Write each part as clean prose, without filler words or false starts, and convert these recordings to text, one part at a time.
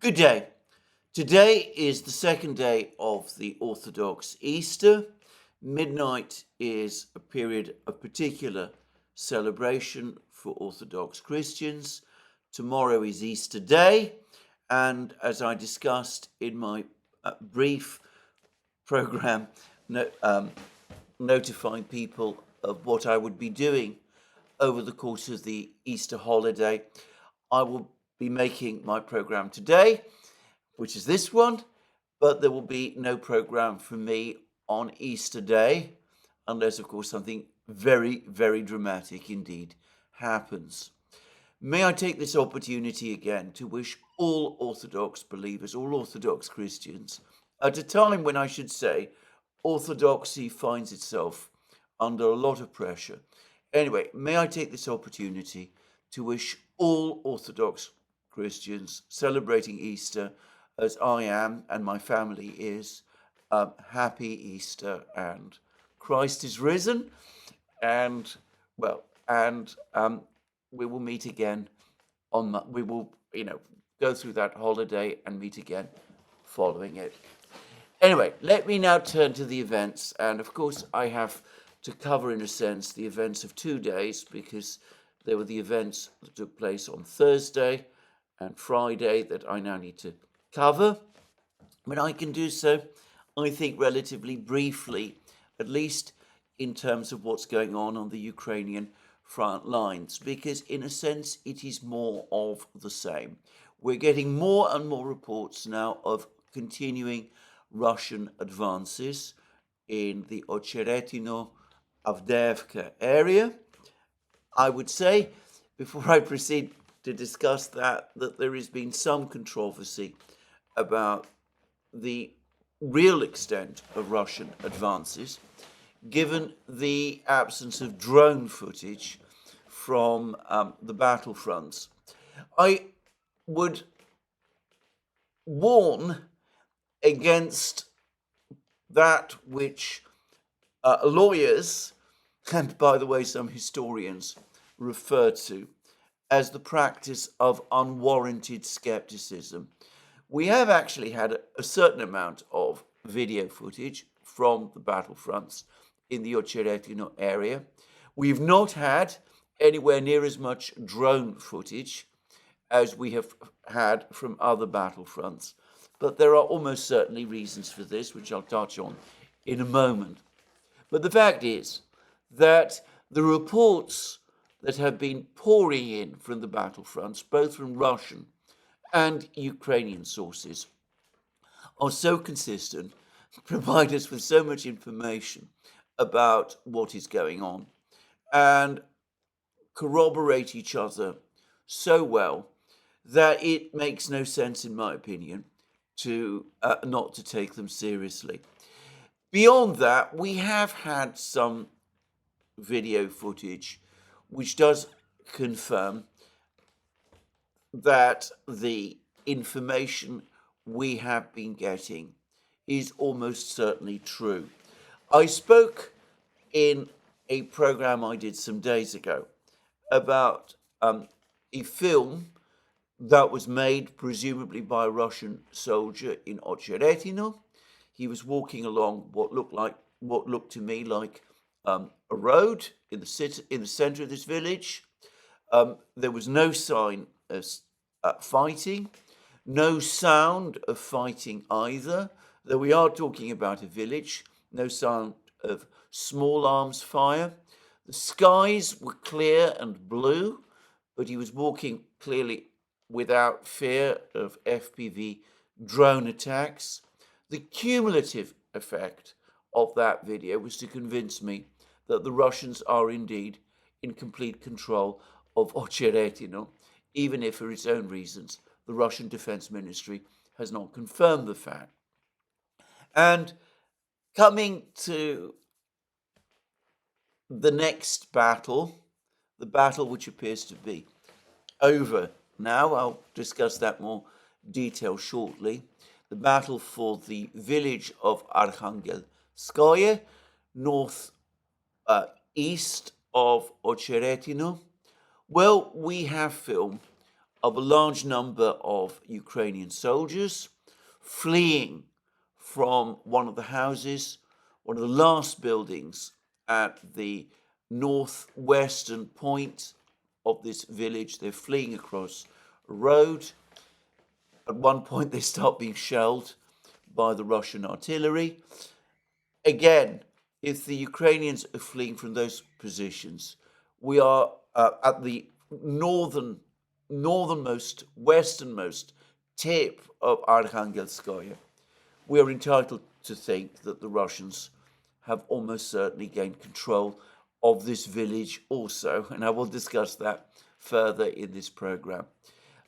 Good day. Today is the second day of the Orthodox Easter. Midnight is a period of particular celebration for Orthodox Christians. Tomorrow is Easter Day, and as I discussed in my brief program notifying people of what I would be doing over the course of the Easter holiday, I will be making my program today, which is this one, but there will be no program from me on Easter Day, unless, of course, something very, very dramatic indeed happens. May I take this opportunity again to wish all Orthodox believers, all Orthodox Christians, at a time when I should say Orthodoxy finds itself under a lot of pressure. Anyway, may I take this opportunity to wish all Orthodox Christians celebrating Easter, as I am and my family is, happy Easter, and Christ is risen, and we will meet again we will go through that holiday and meet again following it. Anyway, let me now turn to the events, and of course I have to cover, in a sense, the events of 2 days, because there were the events that took place on Thursday and Friday that I now need to cover. But I can do so, I think, relatively briefly, at least in terms of what's going on the Ukrainian front lines, because in a sense it is more of the same. We're getting more and more reports now of continuing Russian advances in the Ocheretino, Avdiivka area. I would say, before I proceed to discuss that there has been some controversy about the real extent of Russian advances, given the absence of drone footage from the battlefronts. I would warn against that which lawyers, and by the way some historians, refer to as the practice of unwarranted skepticism. We have actually had a certain amount of video footage from the battlefronts in the Ocheretino area. We've not had anywhere near as much drone footage as we have had from other battlefronts, but there are almost certainly reasons for this, which I'll touch on in a moment. But the fact is that the reports that have been pouring in from the battlefronts, both from Russian and Ukrainian sources, are so consistent, provide us with so much information about what is going on, and corroborate each other so well that it makes no sense, in my opinion, to not to take them seriously. Beyond that, we have had some video footage which does confirm that the information we have been getting is almost certainly true. I spoke in a program I did some days ago about a film that was made presumably by a Russian soldier in Ocheretino. He was walking along what looked to me like a road in the center of this village. There was no sign of fighting, no sound of fighting either, though we are talking about a village, no sound of small arms fire. The skies were clear and blue, but he was walking clearly without fear of FPV drone attacks. The cumulative effect of that video was to convince me that the Russians are indeed in complete control of Ocheretino, even if for its own reasons the Russian Defense Ministry has not confirmed the fact. And coming to the next battle, the battle which appears to be over now, I'll discuss that more detail shortly, the battle for the village of Arkhangelskoye, north east of Ocheretino. Well, we have film of a large number of Ukrainian soldiers fleeing from one of the houses, one of the last buildings at the northwestern point of this village. They're fleeing across a road. At one point, they start being shelled by the Russian artillery. Again, if the Ukrainians are fleeing from those positions, we are at the northernmost, westernmost tip of Arkhangelskoye. We are entitled to think that the Russians have almost certainly gained control of this village also, and I will discuss that further in this program.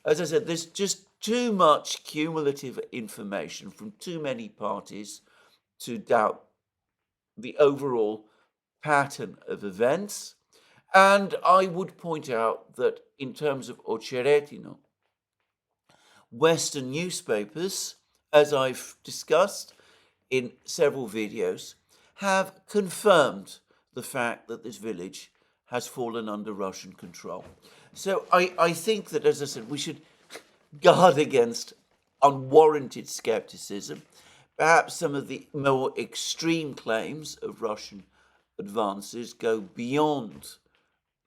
As I said, there's just too much cumulative information from too many parties to doubt the overall pattern of events. And I would point out that in terms of Ocheretino, Western newspapers, as I've discussed in several videos, have confirmed the fact that this village has fallen under Russian control. So I think that, as I said, we should guard against unwarranted skepticism. Perhaps some of the more extreme claims of Russian advances go beyond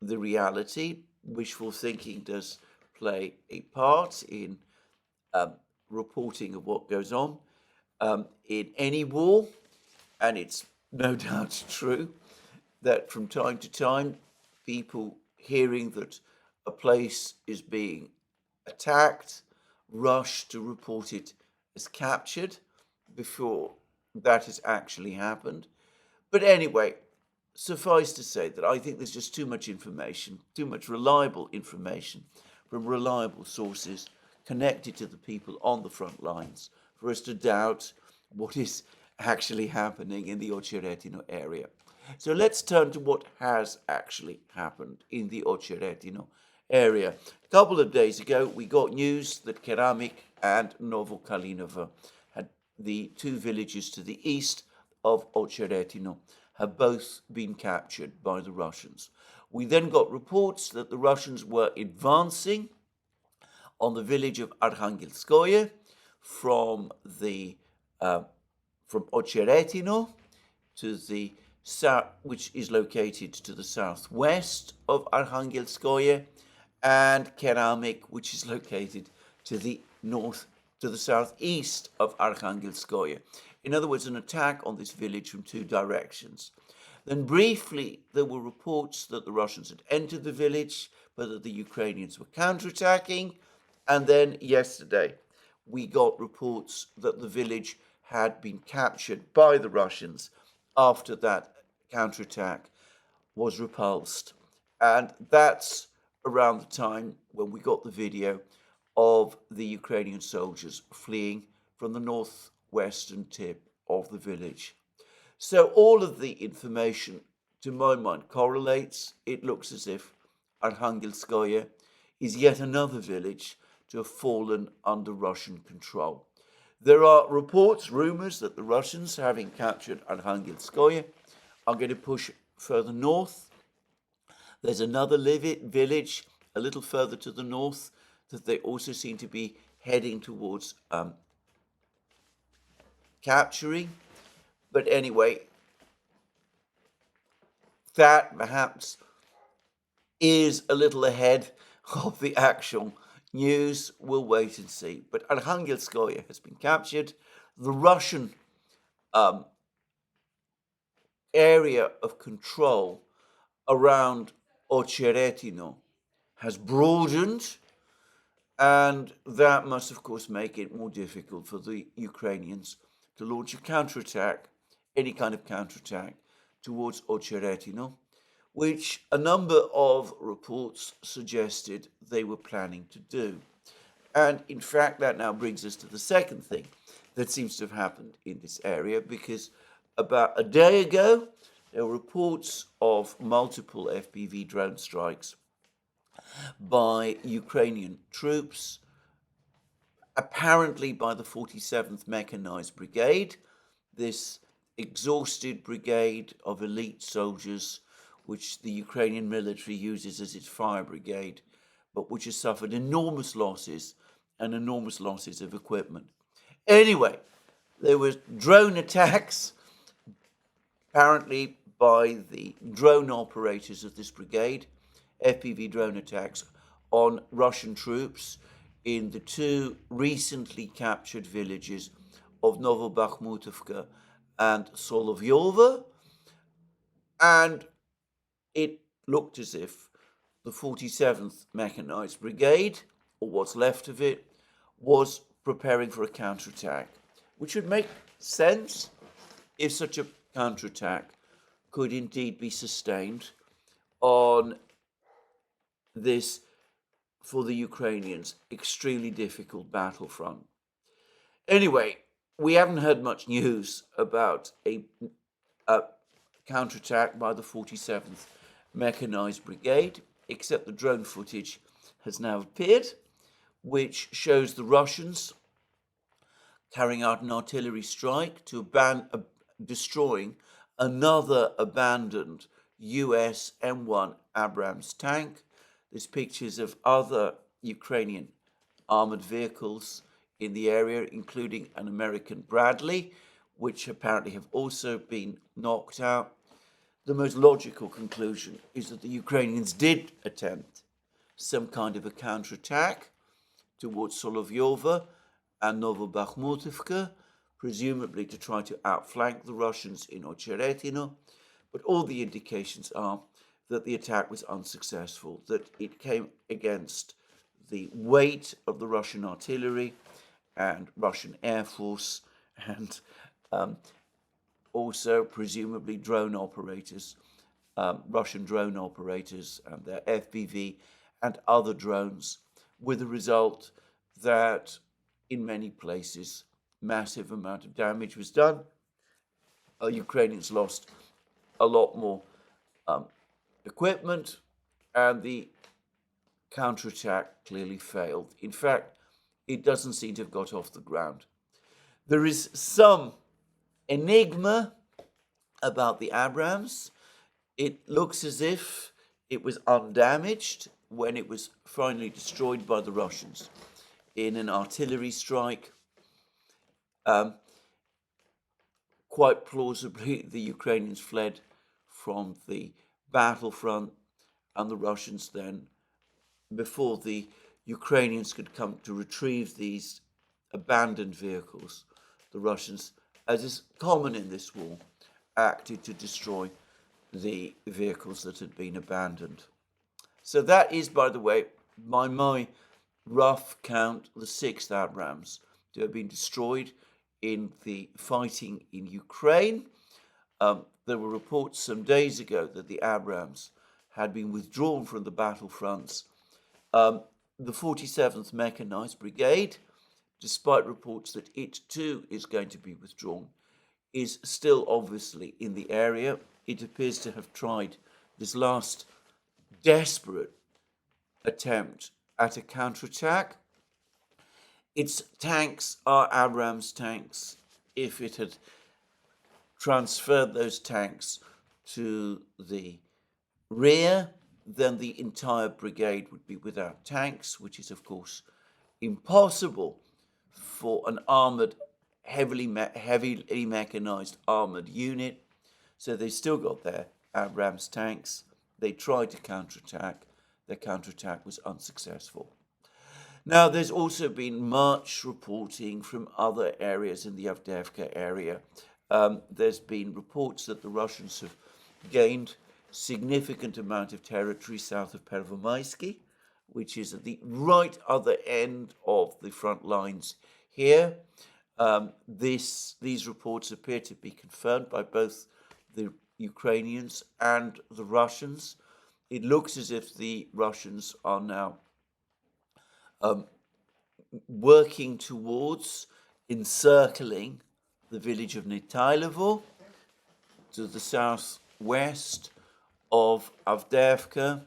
the reality. Wishful thinking does play a part in reporting of what goes on in any war, and it's no doubt true that from time to time people hearing that a place is being attacked rush to report it as captured before that has actually happened. But anyway, suffice to say that I think there's just too much information, too much reliable information from reliable sources connected to the people on the front lines for us to doubt what is actually happening in the Ocheretino area. So let's turn to what has actually happened in the Ocheretino area. A couple of days ago, we got news that Keramik and Novokalinovo, had the two villages to the east of Ocheretino, have both been captured by the Russians. We then got reports that the Russians were advancing on the village of Arkhangelskoye from Ocheretino to the south, which is located to the southwest of Arkhangelskoye, and Keramik, which is located to the north, to the southeast of Arkhangelskoye. In other words, an attack on this village from two directions. Then briefly, there were reports that the Russians had entered the village, but that the Ukrainians were counterattacking. And then yesterday, we got reports that the village had been captured by the Russians after that counterattack was repulsed. And that's around the time when we got the video of the Ukrainian soldiers fleeing from the northwestern tip of the village. So all of the information, to my mind, correlates. It looks as if Arkhangelskoye is yet another village to have fallen under Russian control. There are reports, rumors, that the Russians, having captured Arkhangelskoye, are going to push further north. There's another village a little further to the north that they also seem to be heading towards capturing. But anyway, that perhaps is a little ahead of the actual news. We'll wait and see. But Arkhangelskoye has been captured. The Russian area of control around Ocheretino has broadened, and that must, of course, make it more difficult for the Ukrainians to launch a counterattack, any kind of counterattack, towards Ocheretino, which a number of reports suggested they were planning to do. And in fact, that now brings us to the second thing that seems to have happened in this area, because about a day ago, there were reports of multiple FPV drone strikes by Ukrainian troops, apparently by the 47th Mechanized Brigade, this exhausted brigade of elite soldiers which the Ukrainian military uses as its fire brigade but which has suffered enormous losses and enormous losses of equipment. Anyway, there were drone attacks, apparently by the drone operators of this brigade, FPV drone attacks on Russian troops in the two recently captured villages of Novobakhmutovka and Solovyovo, and it looked as if the 47th Mechanized Brigade, or what's left of it, was preparing for a counterattack, which would make sense if such a counterattack could indeed be sustained on this, for the Ukrainians, extremely difficult battlefront. Anyway, we haven't heard much news about a counterattack by the 47th Mechanized Brigade, except the drone footage has now appeared, which shows the Russians carrying out an artillery strike to destroying another abandoned US M1 Abrams tank. There's pictures of other Ukrainian armored vehicles in the area, including an American Bradley, which apparently have also been knocked out. The most logical conclusion is that the Ukrainians did attempt some kind of a counterattack towards Solovyovo and Novobakhmutovka, presumably to try to outflank the Russians in Ocheretino, but all the indications are that the attack was unsuccessful, that it came against the weight of the Russian artillery and Russian Air Force, and also presumably drone operators, Russian drone operators and their FPV and other drones, with the result that in many places massive amount of damage was done. Ukrainians lost a lot more equipment, and the counterattack clearly failed. In fact, it doesn't seem to have got off the ground. There is some enigma about the Abrams. It looks as if it was undamaged when it was finally destroyed by the Russians in an artillery strike. Quite plausibly, the Ukrainians fled from the battlefront, and the Russians then, before the Ukrainians could come to retrieve these abandoned vehicles, the Russians, as is common in this war, acted to destroy the vehicles that had been abandoned. So that is, by the way, by my rough count, the 6th Abrams to have been destroyed in the fighting in Ukraine. There were reports some days ago that the Abrams had been withdrawn from the battlefronts. The 47th Mechanized Brigade, despite reports that it too is going to be withdrawn, is still obviously in the area. It appears to have tried this last desperate attempt at a counterattack. Its tanks are Abrams tanks. If it had transferred those tanks to the rear, then the entire brigade would be without tanks, which is, of course, impossible for an armored, heavily mechanized armored unit. So they still got their Abrams tanks. They tried to counterattack. Their counterattack was unsuccessful. Now, there's also been much reporting from other areas in the Avdiivka area. There's been reports that the Russians have gained significant amount of territory south of Pervomaisky, which is at the right other end of the front lines here. These reports appear to be confirmed by both the Ukrainians and the Russians. It looks as if the Russians are now working towards encircling the village of Netailevo to the southwest of Avdiivka,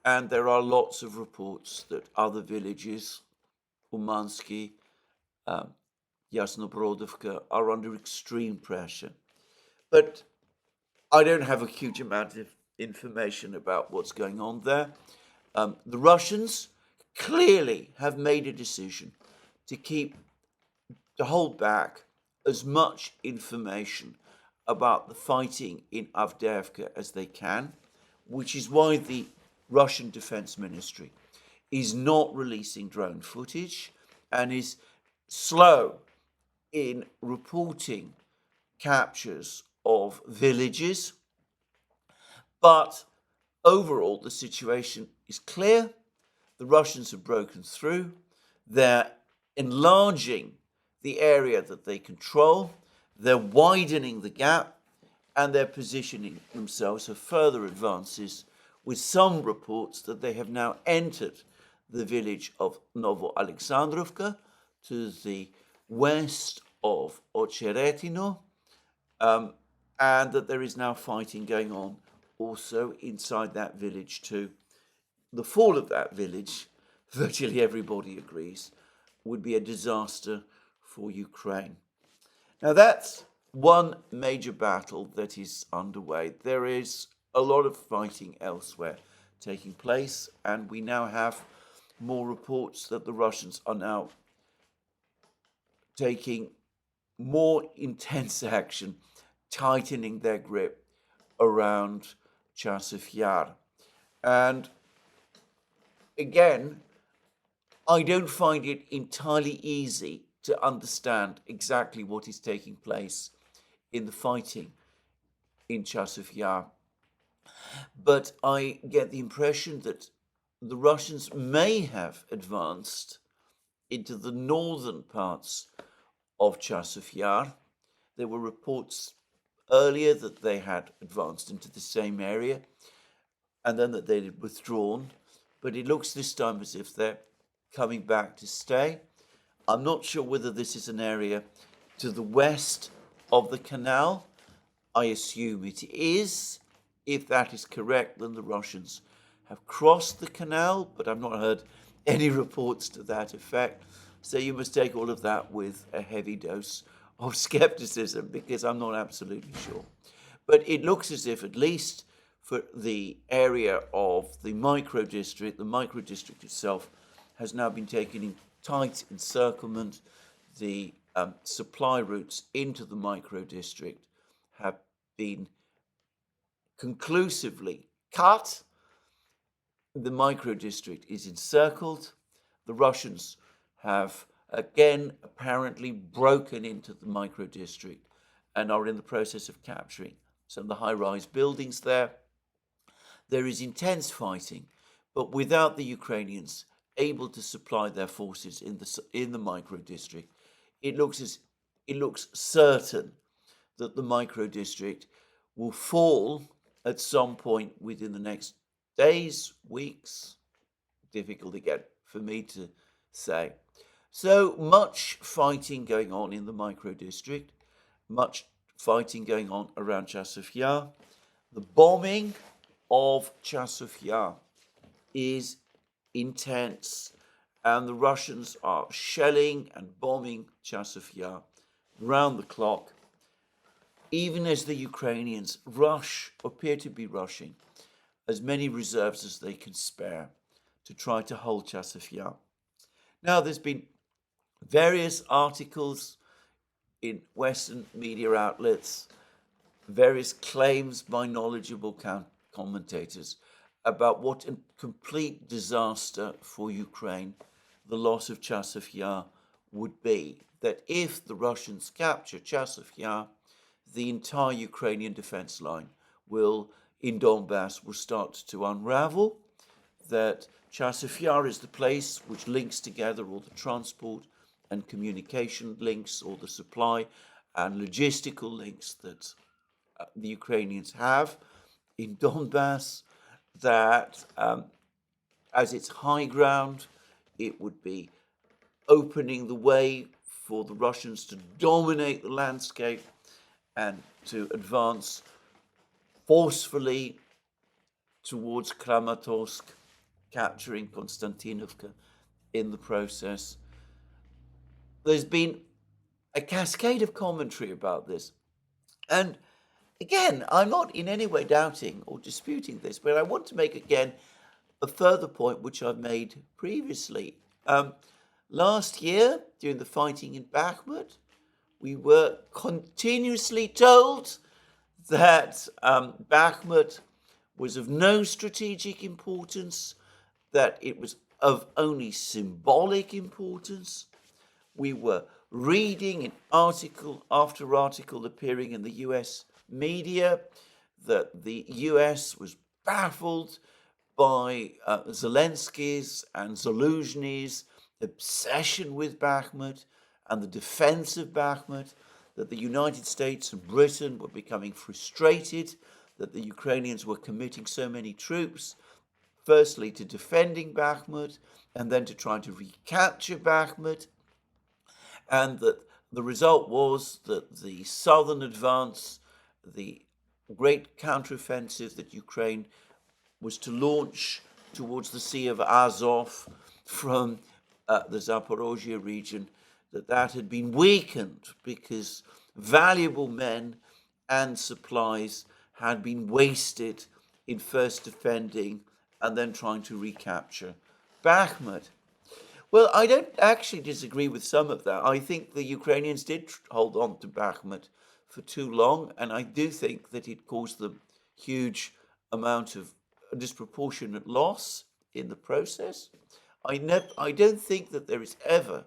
and there are lots of reports that other villages, Umansky, Yasnobrodovka, are under extreme pressure. But I don't have a huge amount of information about what's going on there. The Russians clearly have made a decision to hold back as much information about the fighting in Avdiivka as they can, which is why the Russian Defense Ministry is not releasing drone footage and is slow in reporting captures of villages. But overall, the situation is clear. The Russians have broken through. They're enlarging the area that they control. They're widening the gap, and they're positioning themselves for further advances, with some reports that they have now entered the village of Novo-Alexandrovka to the west of Ocheretino, and that there is now fighting going on also inside that village too. The fall of that village, virtually everybody agrees, would be a disaster for Ukraine. Now that's one major battle that is underway. There is a lot of fighting elsewhere taking place, and we now have more reports that the Russians are now taking more intense action, tightening their grip around Chasov Yar. And again, I don't find it entirely easy to understand exactly what is taking place in the fighting in Chasov Yar. But I get the impression that the Russians may have advanced into the northern parts of Chasov Yar. There were reports earlier that they had advanced into the same area and then that they had withdrawn. But it looks this time as if they're coming back to stay. I'm not sure whether this is an area to the west of the canal. I assume it is. If that is correct, then the Russians have crossed the canal, but I've not heard any reports to that effect. So you must take all of that with a heavy dose of skepticism, because I'm not absolutely sure. But it looks as if, at least for the area of the micro-district itself has now been taken in tight encirclement. The supply routes into the micro-district have been conclusively cut. The micro-district is encircled. The Russians have again apparently broken into the micro-district and are in the process of capturing some of the high-rise buildings there. There is intense fighting, but without the Ukrainians able to supply their forces in the micro-district, it looks certain that the micro-district will fall at some point within the next days, weeks. Difficult again for me to say. So much fighting going on in the micro-district, much fighting going on around Chasov Yar. The bombing of Chasov Yar is intense, and the Russians are shelling and bombing Chasov Yar round the clock, even as the Ukrainians appear to be rushing as many reserves as they can spare to try to hold Chasov Yar. Now, there's been various articles in Western media outlets, various claims by knowledgeable commentators about what a complete disaster for Ukraine the loss of Chasov Yar would be. That if the Russians capture Chasov Yar, the entire Ukrainian defense line in Donbass will start to unravel. That Chasov Yar is the place which links together all the transport and communication links, all the supply and logistical links that the Ukrainians have in Donbass. That as it's high ground, it would be opening the way for the Russians to dominate the landscape and to advance forcefully towards Kramatorsk, capturing Konstantinovka in the process. There's been a cascade of commentary about this. And again, I'm not in any way doubting or disputing this, but I want to make again a further point which I've made previously. Last year, during the fighting in Bakhmut, we were continuously told that Bakhmut was of no strategic importance, that it was of only symbolic importance. We were reading in article after article appearing in the US media that the US was baffled by Zelensky's and Zelensky's obsession with Bakhmut and the defense of Bakhmut, that the United States and Britain were becoming frustrated that the Ukrainians were committing so many troops, firstly to defending Bakhmut and then to trying to recapture Bakhmut, and that the result was that the southern advance, the great counteroffensive that Ukraine was to launch towards the Sea of Azov from the Zaporozhye region, that had been weakened because valuable men and supplies had been wasted in first defending and then trying to recapture Bakhmut. Well, I don't actually disagree with some of that. I think the Ukrainians did hold on to Bakhmut for too long, and I do think that it caused them huge amount of disproportionate loss in the process. I don't think that there is ever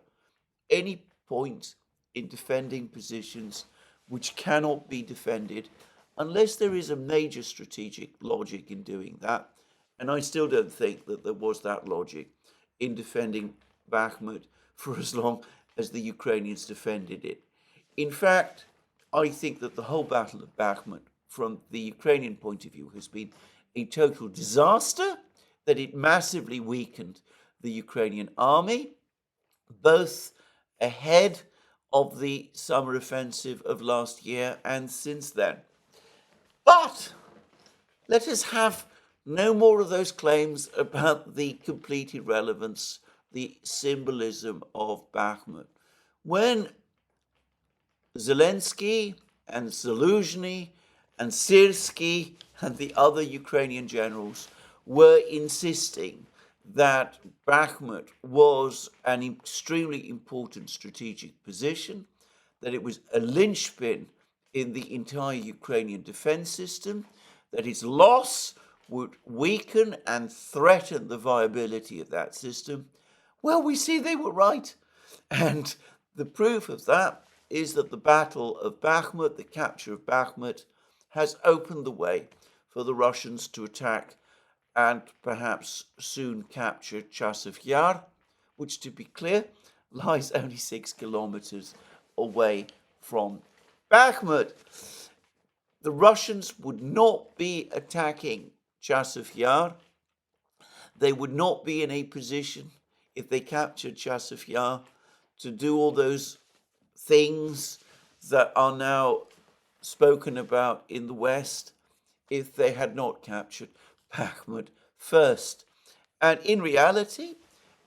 any point in defending positions which cannot be defended unless there is a major strategic logic in doing that. And I still don't think that there was that logic in defending Bakhmut for as long as the Ukrainians defended it. In fact, I think that the whole Battle of Bakhmut, from the Ukrainian point of view, has been a total disaster, that it massively weakened the Ukrainian army, both ahead of the summer offensive of last year and since then. But let us have no more of those claims about the complete irrelevance, the symbolism of Bakhmut. When Zelensky and Zelensky and Syrsky and the other Ukrainian generals were insisting that Bakhmut was an extremely important strategic position, that it was a linchpin in the entire Ukrainian defense system, that its loss would weaken and threaten the viability of that system. Well, we see they were right. And the proof of that is that the Battle of Bakhmut, the capture of Bakhmut, has opened the way for the Russians to attack and perhaps soon capture Chasov Yar, which, to be clear, lies only 6 kilometers away from Bakhmut. The Russians would not be attacking Chasov Yar. They would not be in a position, if they captured Chasov Yar, to do all those things that are now spoken about in the West if they had not captured Bakhmut first. And in reality,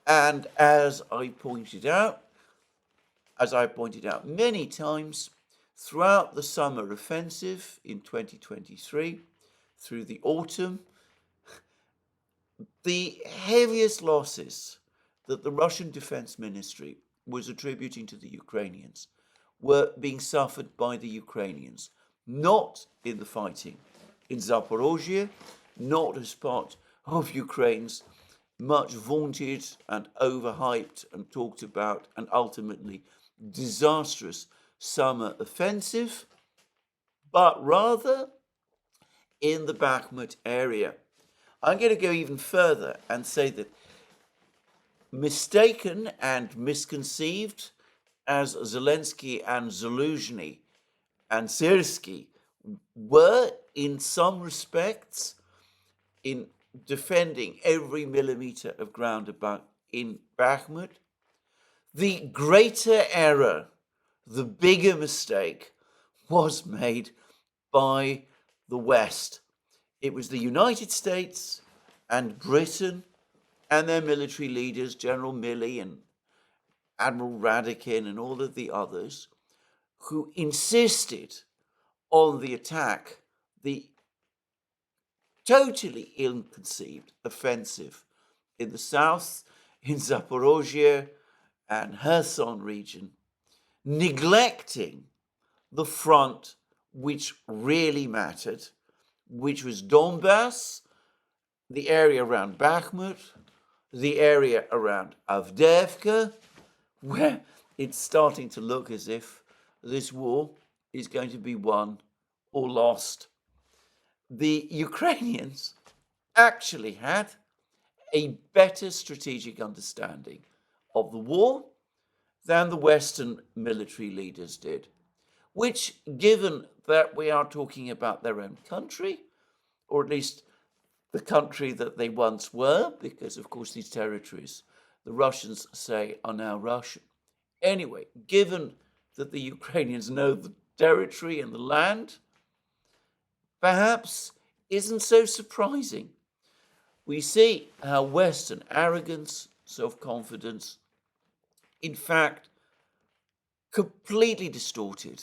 and as I pointed out many times, throughout the summer offensive in 2023, through the autumn, the heaviest losses that the Russian Defense Ministry was attributing to the Ukrainians were being suffered by the Ukrainians, not in the fighting in Zaporozhye, not as part of Ukraine's much vaunted and overhyped and talked about and ultimately disastrous summer offensive, but rather in the Bakhmut area. I'm going to go even further and say that mistaken and misconceived as Zelensky and Zelensky and Syrsky were in some respects in defending every millimeter of ground about in Bakhmut, the greater error, the bigger mistake was made by the West. It was the United States and Britain and their military leaders, General Milley and Admiral Radakin and all of the others, who insisted on the attack, the totally ill-conceived offensive in the south, in Zaporozhye and Kherson region, neglecting the front which really mattered, which was Donbass, the area around Bakhmut, the area around Avdiivka, where it's starting to look as if this war is going to be won or lost. The Ukrainians actually had a better strategic understanding of the war than the Western military leaders did, which, given that we are talking about their own country, or at least the country that they once were, because of course these territories, the Russians say, are now Russian. Anyway, given that the Ukrainians know the territory and the land, perhaps isn't so surprising. We see how Western arrogance, self-confidence, in fact, completely distorted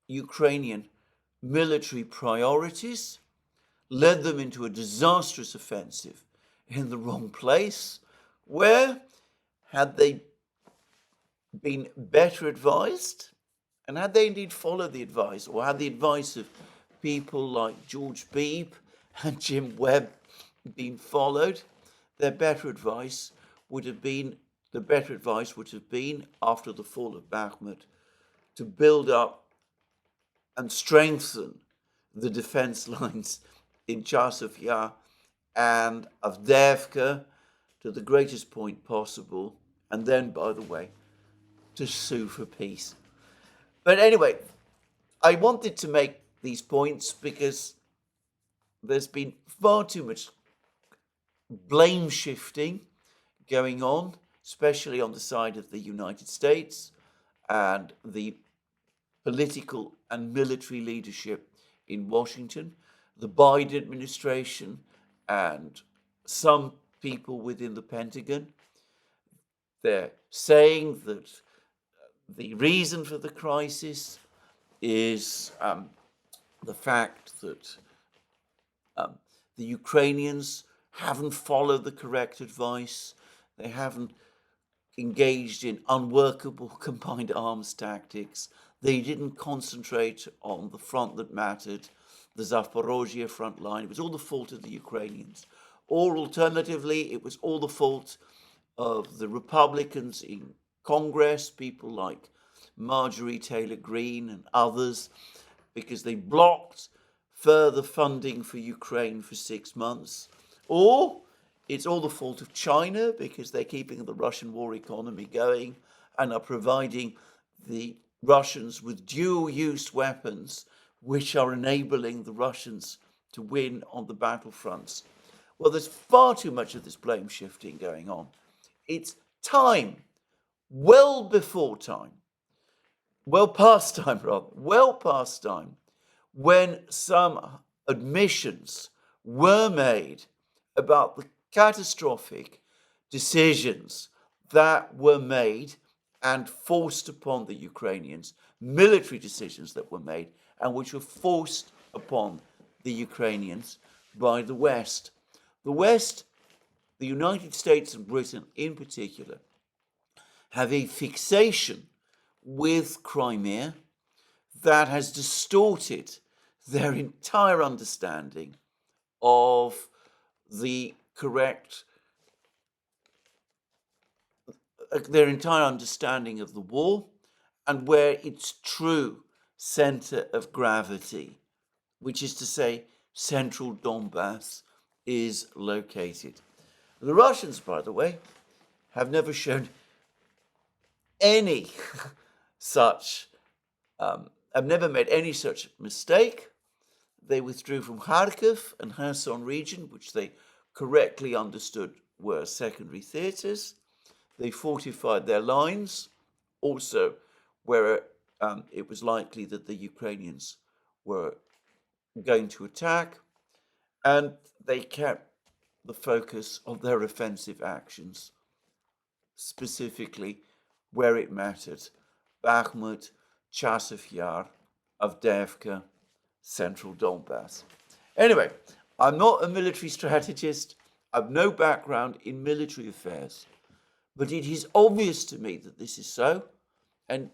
Ukrainian military priorities, led them into a disastrous offensive in the wrong place, where, had they been better advised, and had they indeed followed the advice, or had the advice of people like George Beebe and Jim Webb been followed, the better advice would have been, after the fall of Bakhmut, to build up and strengthen the defense lines in Chasov Yar and Avdiivka to the greatest point possible, and then, by the way, to sue for peace. But anyway, I wanted to make these points because there's been far too much blame shifting going on, especially on the side of the United States and the political and military leadership in Washington, the Biden administration, and some people within the Pentagon. They're saying that the reason for the crisis is the fact that the Ukrainians haven't followed the correct advice. They haven't engaged in unworkable combined arms tactics. They didn't concentrate on the front that mattered, the Zaporozhye front line. It was all the fault of the Ukrainians. Or alternatively, it was all the fault of the Republicans in Congress, people like Marjorie Taylor Greene and others, because they blocked further funding for Ukraine for 6 months. Or it's all the fault of China, because they're keeping the Russian war economy going and are providing the Russians with dual-use weapons, which are enabling the Russians to win on the battlefronts. Well, there's far too much of this blame shifting going on. It's time, well past time, when some admissions were made about the catastrophic decisions that were made and forced upon the Ukrainians, military decisions that were made and which were forced upon the Ukrainians by the West. The West, the United States and Britain in particular, have a fixation with Crimea that has distorted their entire understanding of the correct, their entire understanding of the war and where its true center of gravity, which is to say central Donbass, is located. The Russians, by the way, have never shown any such, have never made any such mistake. They withdrew from Kharkiv and Kherson region, which they correctly understood were secondary theatres. They fortified their lines, also where it was likely that the Ukrainians were going to attack, and they kept the focus of their offensive actions, specifically where it mattered: Bakhmut, Chasov Yar, Avdiivka, central Donbass. Anyway, I'm not a military strategist. I've no background in military affairs. But it is obvious to me that this is so. And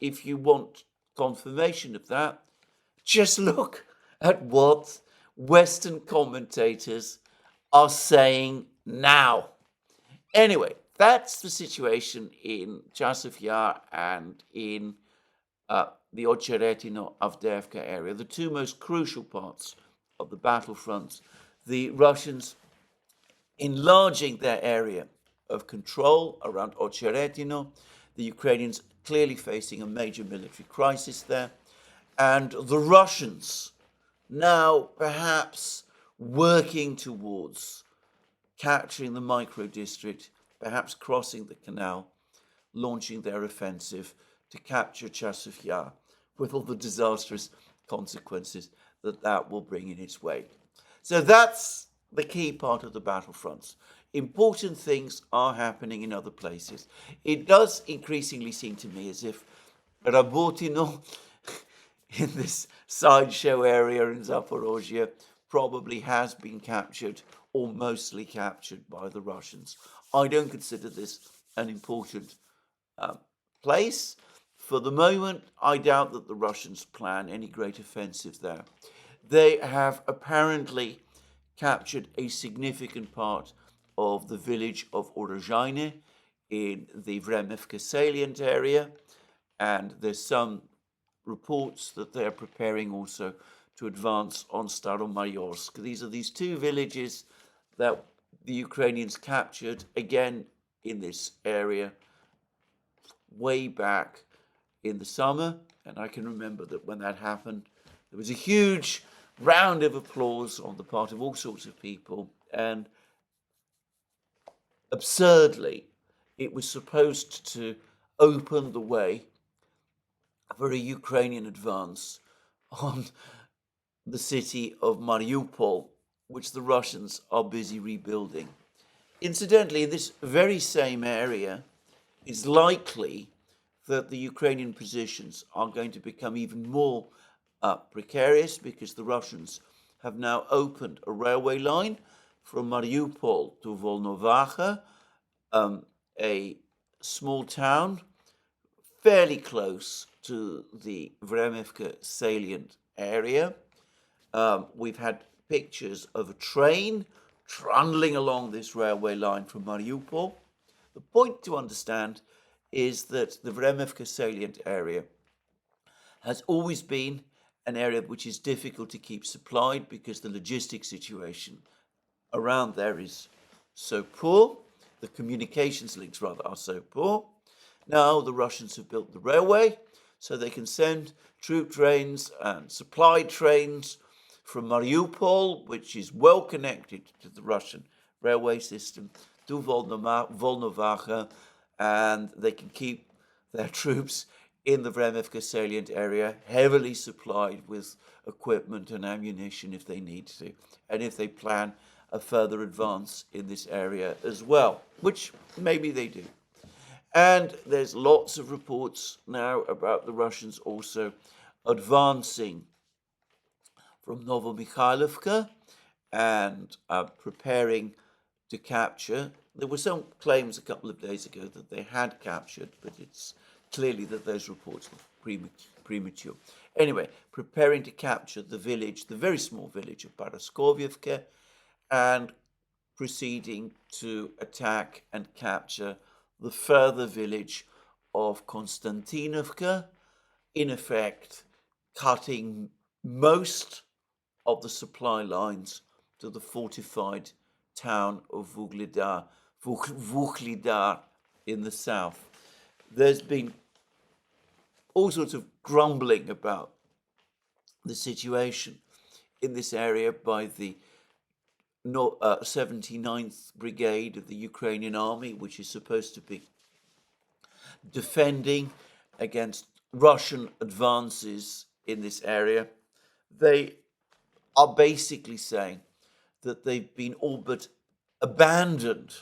if you want confirmation of that, just look at what Western commentators are saying now. Anyway, that's the situation in Chasov Yar and in the Ocheretino Avdiivka area, the two most crucial parts of the battlefront. The Russians enlarging their area of control around Ocheretino, the Ukrainians clearly facing a major military crisis there, and the Russians now perhaps working towards capturing the micro-district, perhaps crossing the canal, launching their offensive to capture Chasov Yar, with all the disastrous consequences that that will bring in its wake. So that's the key part of the battlefronts. Important things are happening in other places. It does increasingly seem to me as if Rabotino, in this sideshow area in Zaporozhye, probably has been captured or mostly captured by the Russians. I don't consider this an important place. For the moment, I doubt that the Russians plan any great offensive there. They have apparently captured a significant part of the village of Orozhaine in the Vremivka salient area, and there's some reports that they are preparing also to advance on Staromayorsk. These are these two villages that the Ukrainians captured, again, in this area way back in the summer. And I can remember that when that happened, there was a huge round of applause on the part of all sorts of people. And absurdly, it was supposed to open the way for a Ukrainian advance on the city of Mariupol, which the Russians are busy rebuilding. Incidentally, in this very same area, it's likely that the Ukrainian positions are going to become even more precarious because the Russians have now opened a railway line from Mariupol to Volnovakha, a small town fairly close to the Vremivka salient area. We've had pictures of a train trundling along this railway line from Mariupol. The point to understand is that the Vremivka salient area has always been an area which is difficult to keep supplied because the logistics situation around there is so poor. The communications links, rather, are so poor. Now the Russians have built the railway so they can send troop trains and supply trains from Mariupol, which is well connected to the Russian railway system, to Volnovakha, and they can keep their troops in the Vremivka salient area, heavily supplied with equipment and ammunition if they need to, and if they plan a further advance in this area as well, which maybe they do. And there's lots of reports now about the Russians also advancing from Novomikhailivka and preparing to capture. There were some claims a couple of days ago that they had captured, but it's clearly that those reports were premature. Anyway, preparing to capture the village, the very small village of Paraskovievka, and proceeding to attack and capture the further village of Konstantinovka, in effect cutting most of the supply lines to the fortified town of Vuhledar in the south. There's been all sorts of grumbling about the situation in this area by the 79th Brigade of the Ukrainian Army, which is supposed to be defending against Russian advances in this area. They are basically saying that they've been all but abandoned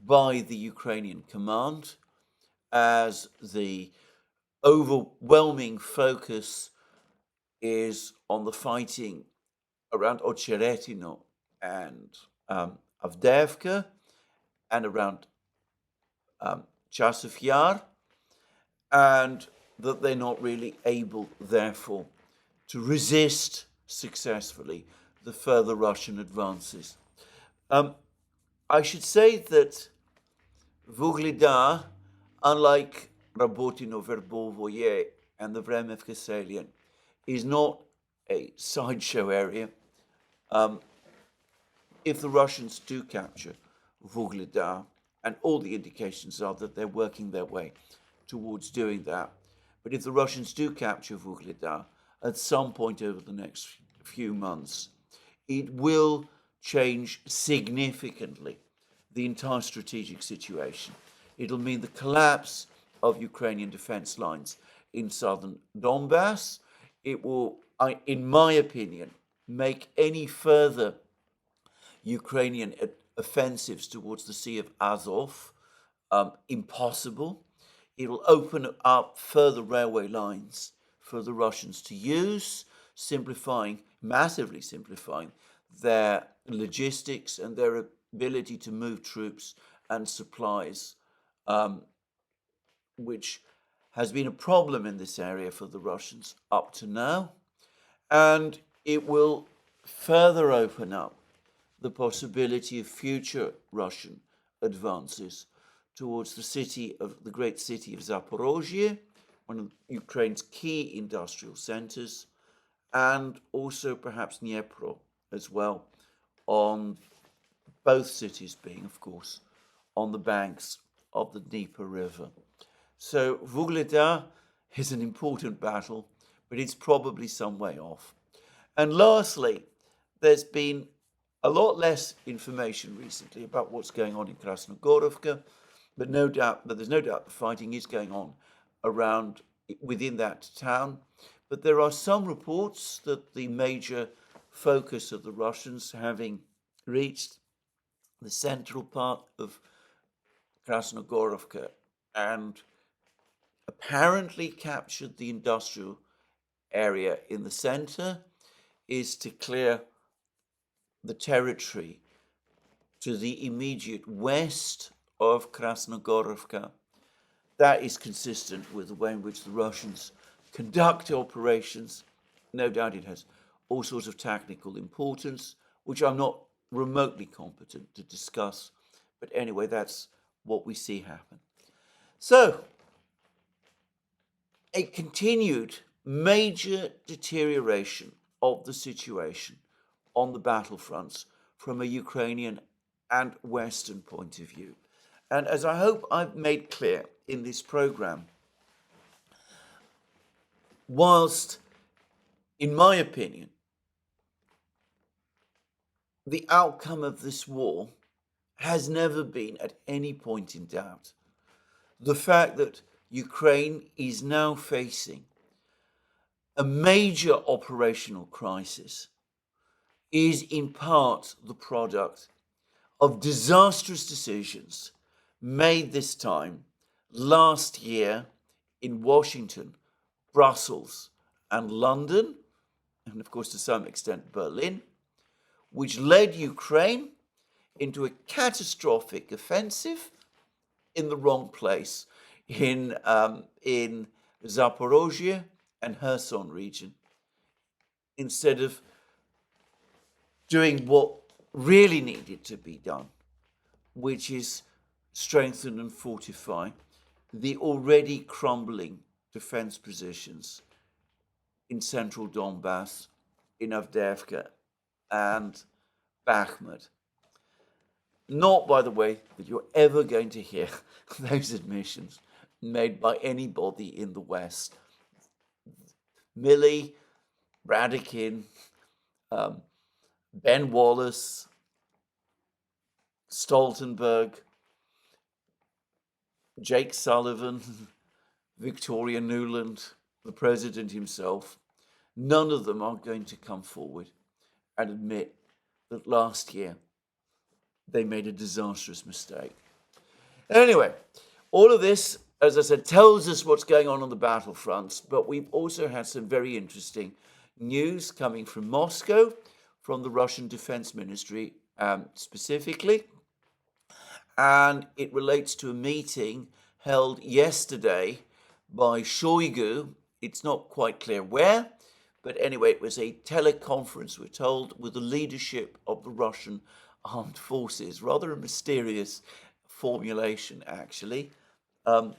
by the Ukrainian command as the overwhelming focus is on the fighting around Ocheretino and Avdiivka, and around Chasov Yar, and that they're not really able, therefore, to resist successfully the further Russian advances. I should say that Vugleda, unlike Rabotino, Verbovoye, and the Vremevka salient, is not a sideshow area. If the Russians do capture Vugleda, and all the indications are that they're working their way towards doing that, but if the Russians do capture Vugleda at some point over the next few months, it will change significantly the entire strategic situation. It'll mean the collapse of Ukrainian defense lines in southern Donbass. It will, in my opinion, make any further Ukrainian offensives towards the Sea of Azov impossible. It'll open up further railway lines for the Russians to use, massively simplifying their logistics and their ability to move troops and supplies, which has been a problem in this area for the Russians up to now. And it will further open up the possibility of future Russian advances towards the great city of Zaporozhye, one of Ukraine's key industrial centers, and also perhaps Dnipro as well, on both cities being, of course, on the banks of the Dnieper River. So Vugleda is an important battle, but it's probably some way off. And lastly, there's been a lot less information recently about what's going on in Krasnogorovka, but there's no doubt the fighting is going on within that town. But there are some reports that the major focus of the Russians, having reached the central part of Krasnogorovka and apparently captured the industrial area in the center, is to clear the territory to the immediate west of Krasnogorovka. That is consistent with the way in which the Russians conduct operations. No doubt it has all sorts of technical importance, which I'm not remotely competent to discuss. But anyway, that's what we see happen. So, a continued major deterioration of the situation on the battlefronts from a Ukrainian and Western point of view. And as I hope I've made clear in this program, whilst, in my opinion, the outcome of this war has never been at any point in doubt, the fact that Ukraine is now facing a major operational crisis is in part the product of disastrous decisions made this time last year in Washington, Brussels, and London, and of course to some extent Berlin, which led Ukraine into a catastrophic offensive in the wrong place in Zaporozhye and Kherson region, instead of doing what really needed to be done, which is strengthen and fortify the already crumbling defense positions in central Donbass, in Avdiivka and Bakhmut. Not, by the way, that you're ever going to hear those admissions made by anybody in the West. Milley, Radikin, Ben Wallace, Stoltenberg, Jake Sullivan, Victoria Nuland, the president himself, none of them are going to come forward and admit that last year they made a disastrous mistake. Anyway, all of this, as I said, tells us what's going on the battlefronts, but we've also had some very interesting news coming from Moscow, from the Russian Defense Ministry specifically, and it relates to a meeting held yesterday by Shoigu. It's not quite clear where, but anyway, it was a teleconference, we're told, with the leadership of the Russian armed forces. Rather a mysterious formulation, actually. And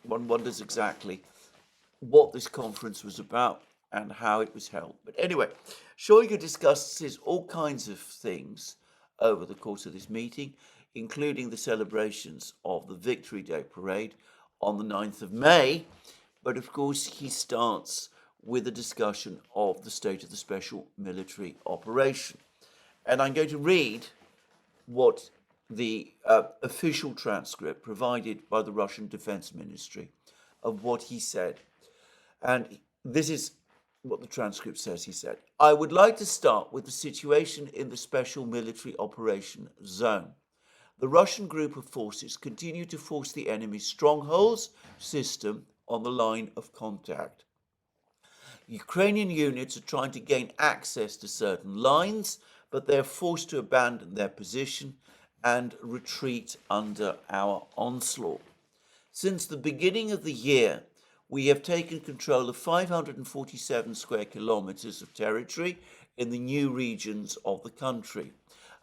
one wonders exactly what this conference was about and how it was held. But anyway, Shoigu discusses all kinds of things over the course of this meeting, including the celebrations of the Victory Day parade on the 9th of May. But of course, he starts with a discussion of the state of the special military operation. And I'm going to read what the official transcript provided by the Russian Defense Ministry of what he said. And this is what the transcript says. He said, "I would like to start with the situation in the special military operation zone. The Russian group of forces continue to force the enemy's strongholds system on the line of contact. Ukrainian units are trying to gain access to certain lines, but they are forced to abandon their position and retreat under our onslaught. Since the beginning of the year, we have taken control of 547 square kilometers of territory in the new regions of the country.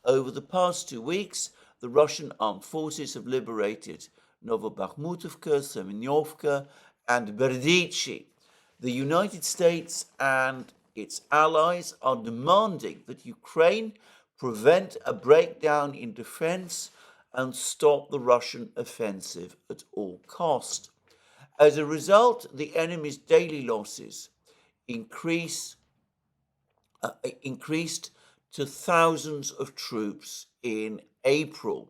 Over the past 2 weeks, the Russian armed forces have liberated Novobakhmutovka, Semenyovka, and Berdychi. The United States and its allies are demanding that Ukraine prevent a breakdown in defense and stop the Russian offensive at all cost. As a result, the enemy's daily losses increased to thousands of troops in April.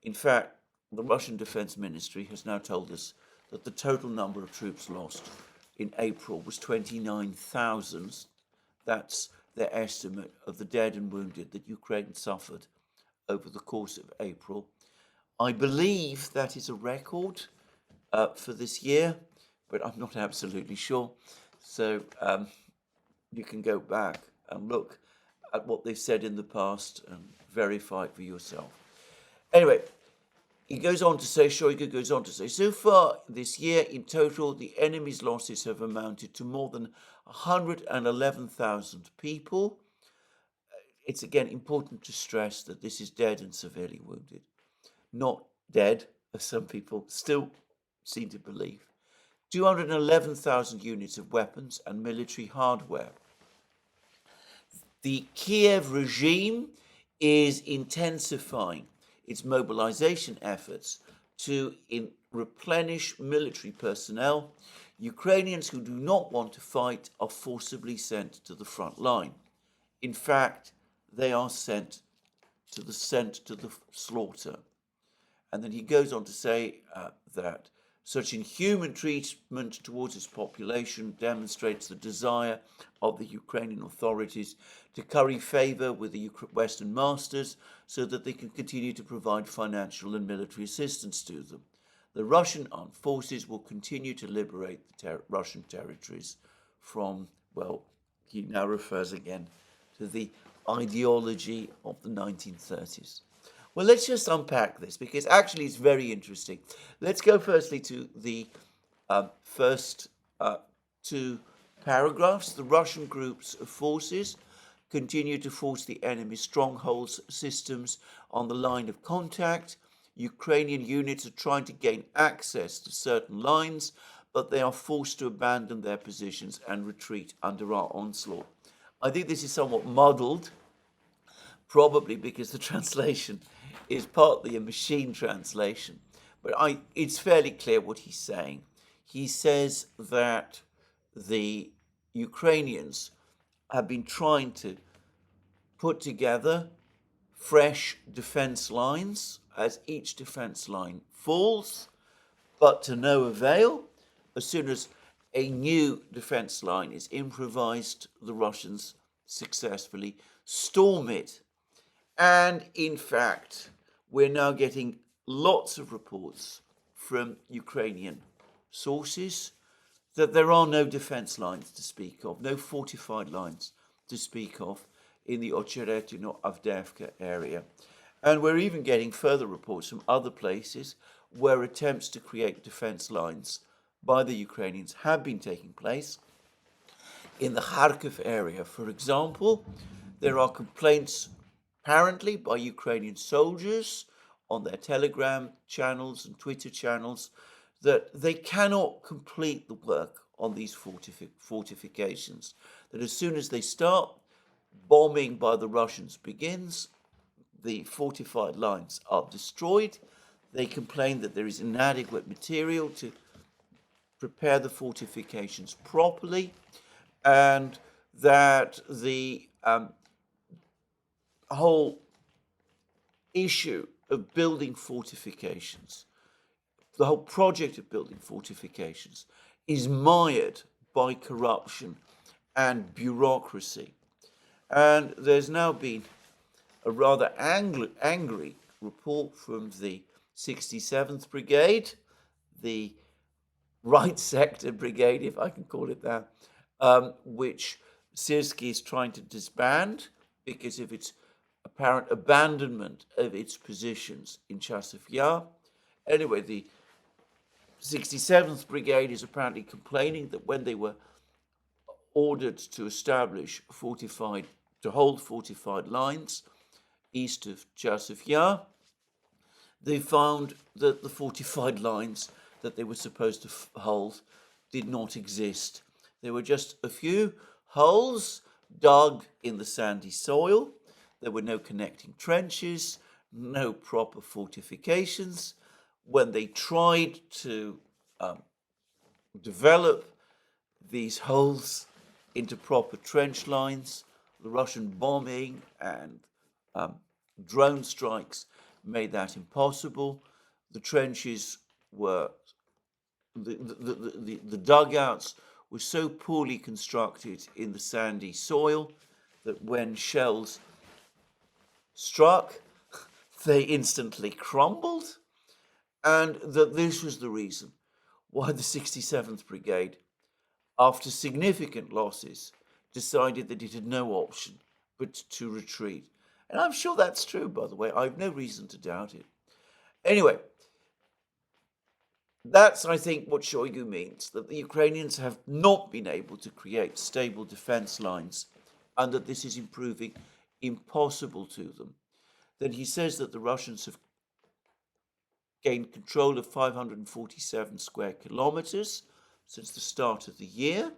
In fact, the Russian Defense Ministry has now told us that the total number of troops lost in April was 29,000. That's their estimate of the dead and wounded that Ukraine suffered over the course of April. I believe that is a record for this year, but I'm not absolutely sure. So you can go back and look at what they've said in the past and verify it for yourself. Anyway, he goes on to say, Shoigu goes on to say, so far this year in total, the enemy's losses have amounted to more than 111,000 people. It's again important to stress that this is dead and severely wounded, not dead, as some people still seem to believe. 211,000 units of weapons and military hardware. The Kiev regime is intensifying its mobilization efforts to replenish military personnel. Ukrainians who do not want to fight are forcibly sent to the front line. In fact, they are sent to the slaughter. And then he goes on to say that such inhuman treatment towards its population demonstrates the desire of the Ukrainian authorities to curry favor with the Western masters so that they can continue to provide financial and military assistance to them. The Russian armed forces will continue to liberate the Russian territories from, well, he now refers again to the ideology of the 1930s. Well, let's just unpack this because actually it's very interesting. Let's go firstly to the first two paragraphs. The Russian groups of forces continue to force the enemy's strongholds systems on the line of contact. Ukrainian units are trying to gain access to certain lines, but they are forced to abandon their positions and retreat under our onslaught. I think this is somewhat muddled, probably because the translation is partly a machine translation, but it's fairly clear what he's saying. He says that the Ukrainians have been trying to put together fresh defense lines as each defense line falls, but to no avail. As soon as a new defense line is improvised, the Russians successfully storm it. And in fact, we're now getting lots of reports from Ukrainian sources that there are no defense lines to speak of, no fortified lines to speak of in the Ocheretino-Avdiivka area. And we're even getting further reports from other places where attempts to create defense lines by the Ukrainians have been taking place. In the Kharkiv area, for example, there are complaints apparently by Ukrainian soldiers on their Telegram channels and Twitter channels that they cannot complete the work on these fortifications, that as soon as they start, bombing by the Russians begins, the fortified lines are destroyed. They complain that there is inadequate material to prepare the fortifications properly, and that the whole issue of building fortifications, the whole project of building fortifications, is mired by corruption and bureaucracy. And there's now been a rather angry report from the 67th Brigade, the right sector brigade, if I can call it that, which Zelensky is trying to disband because of its apparent abandonment of its positions in Chasov Yar. Anyway, the 67th Brigade is apparently complaining that when they were ordered to hold fortified lines east of Chasov Yar, they found that the fortified lines that they were supposed to hold did not exist. There were just a few holes dug in the sandy soil. There were no connecting trenches, no proper fortifications. When they tried to develop these holes into proper trench lines, the Russian bombing and drone strikes made that impossible. The trenches were, the dugouts were so poorly constructed in the sandy soil that when shells struck, they instantly crumbled, and that this was the reason why the 67th Brigade, after significant losses, decided that it had no option but to retreat. And I'm sure that's true, by the way. I have no reason to doubt it. Anyway, that's, I think, what Shoigu means, that the Ukrainians have not been able to create stable defense lines and that this is proving impossible to them. Then he says that the Russians have gained control of 547 square kilometers since the start of the year.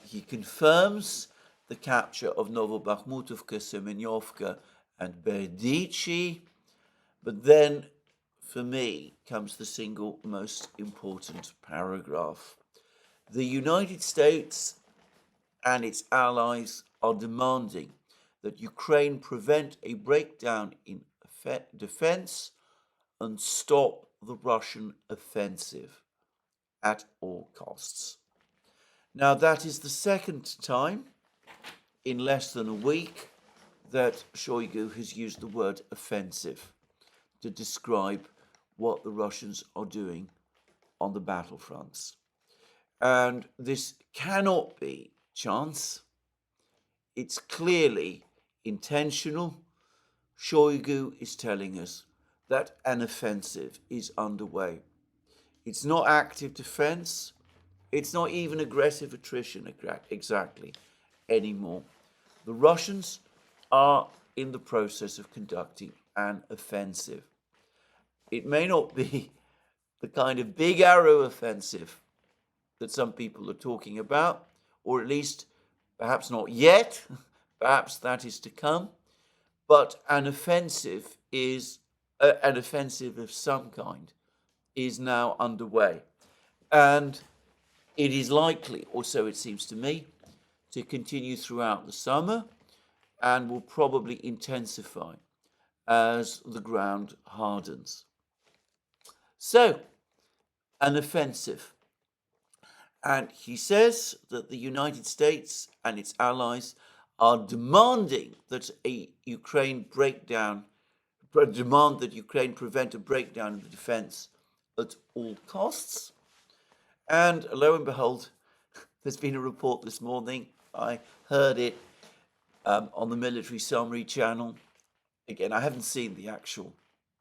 He confirms the capture of Novobakhmutovka, Semenyovka, and Berdichi. But then, for me, comes the single most important paragraph. The United States and its allies are demanding that Ukraine prevent a breakdown in defense and stop the Russian offensive at all costs. Now, that is the second time in less than a week that Shoigu has used the word offensive to describe what the Russians are doing on the battlefronts. And this cannot be chance. It's clearly intentional. Shoigu is telling us that an offensive is underway. It's not active defense. It's not even aggressive attrition exactly anymore. The Russians are in the process of conducting an offensive. It may not be the kind of big arrow offensive that some people are talking about, or at least perhaps not yet, perhaps that is to come, but an offensive of some kind is now underway. And it is likely, or so it seems to me, to continue throughout the summer and will probably intensify as the ground hardens. So, an offensive. And he says that the United States and its allies are demanding that Ukraine prevent a breakdown of the defense at all costs. And lo and behold, there's been a report this morning I heard it on the Military Summary channel. Again, I haven't seen the actual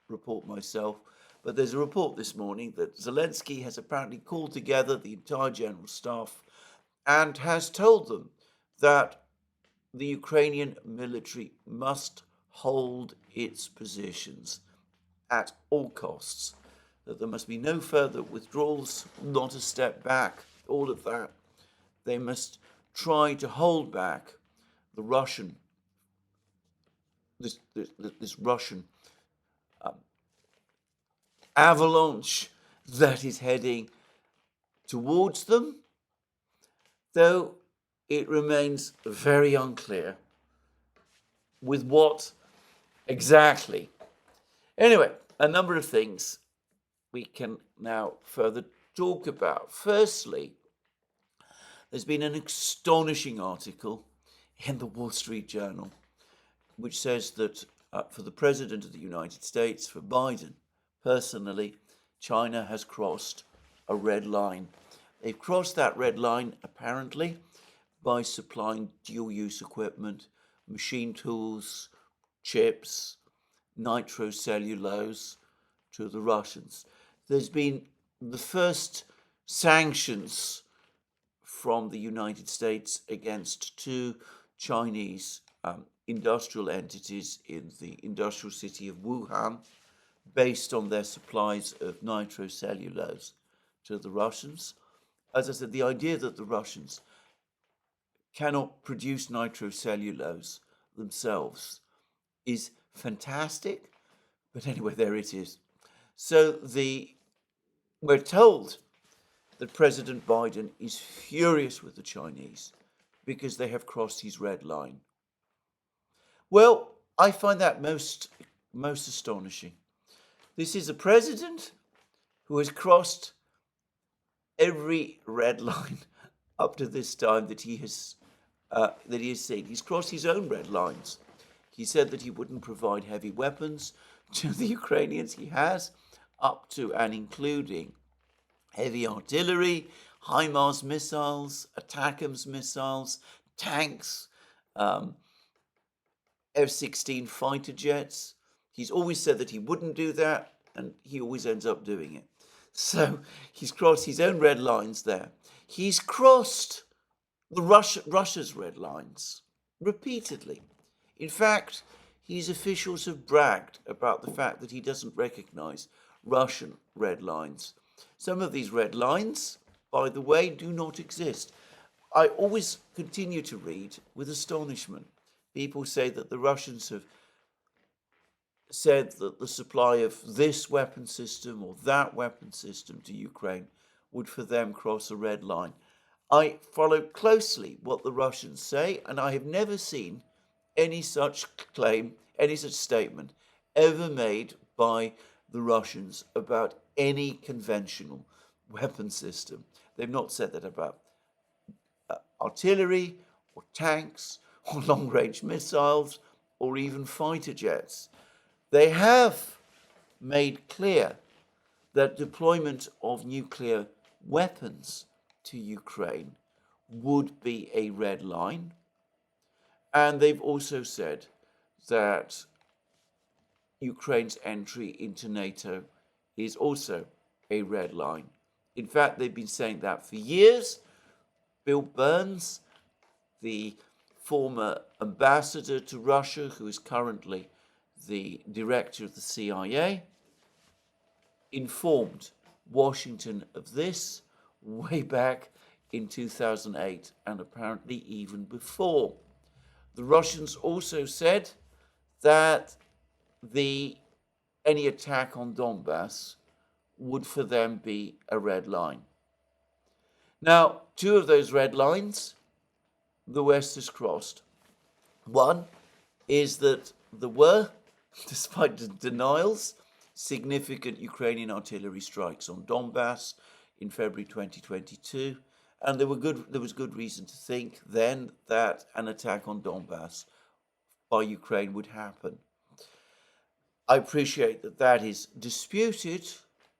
report myself, but there's a report this morning that Zelensky has apparently called together the entire general staff and has told them that the Ukrainian military must hold its positions at all costs, that there must be no further withdrawals, not a step back, all of that. They must try to hold back the Russian, this Russian avalanche that is heading towards them, though it remains very unclear with what exactly. Anyway, a number of things we can now further talk about. Firstly, there's been an astonishing article in the Wall Street Journal which says that for the President of the United States, for Biden personally, China has crossed a red line. They've crossed that red line apparently by supplying dual-use equipment, machine tools, chips, nitrocellulose to the Russians. There's been the first sanctions from the United States against two Chinese industrial entities in the industrial city of Wuhan, based on their supplies of nitrocellulose to the Russians. As I said, the idea that the Russians cannot produce nitrocellulose themselves is fantastic, but anyway, there it is. So we're told that President Biden is furious with the Chinese because they have crossed his red line. Well, I find that most astonishing. This is a president who has crossed every red line up to this time that he has seen. He's crossed his own red lines. He said that he wouldn't provide heavy weapons to the Ukrainians. He has, up to and including heavy artillery, HIMARS missiles, ATACMS missiles, tanks, F-16 fighter jets. He's always said that he wouldn't do that, and he always ends up doing it. So he's crossed his own red lines there. He's crossed Russia's red lines repeatedly. In fact, his officials have bragged about the fact that he doesn't recognize Russian red lines. Some of these red lines, by the way, do not exist. I always continue to read with astonishment. People say that the Russians have said that the supply of this weapon system or that weapon system to Ukraine would for them cross a red line. I follow closely what the Russians say, and I have never seen any such claim, any such statement ever made by the Russians about any conventional weapon system. They've not said that about artillery or tanks or long-range missiles or even fighter jets. They have made clear that deployment of nuclear weapons to Ukraine would be a red line. And they've also said that Ukraine's entry into NATO is also a red line. In fact, they've been saying that for years. Bill Burns, the former ambassador to Russia, who is currently the director of the CIA, informed Washington of this way back in 2008 and apparently even before. The Russians also said that any attack on Donbass would for them be a red line. Now, two of those red lines the West has crossed. One is that there were, despite the denials, significant Ukrainian artillery strikes on Donbass in February 2022, and there was good reason to think then that an attack on Donbass by Ukraine would happen. I appreciate that that is disputed,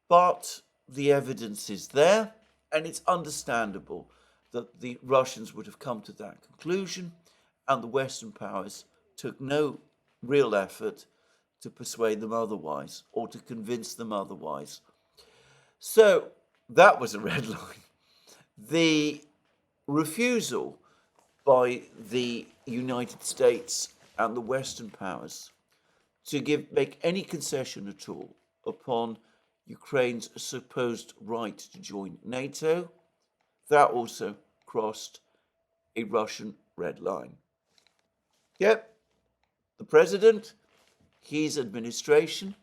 but the evidence is there, and it's understandable that the Russians would have come to that conclusion, and the Western powers took no real effort to persuade them otherwise or to convince them otherwise. So that was a red line. The refusal by the United States and the Western powers to make any concession at all upon Ukraine's supposed right to join NATO, that also crossed a Russian red line. Yep, the president, his administration,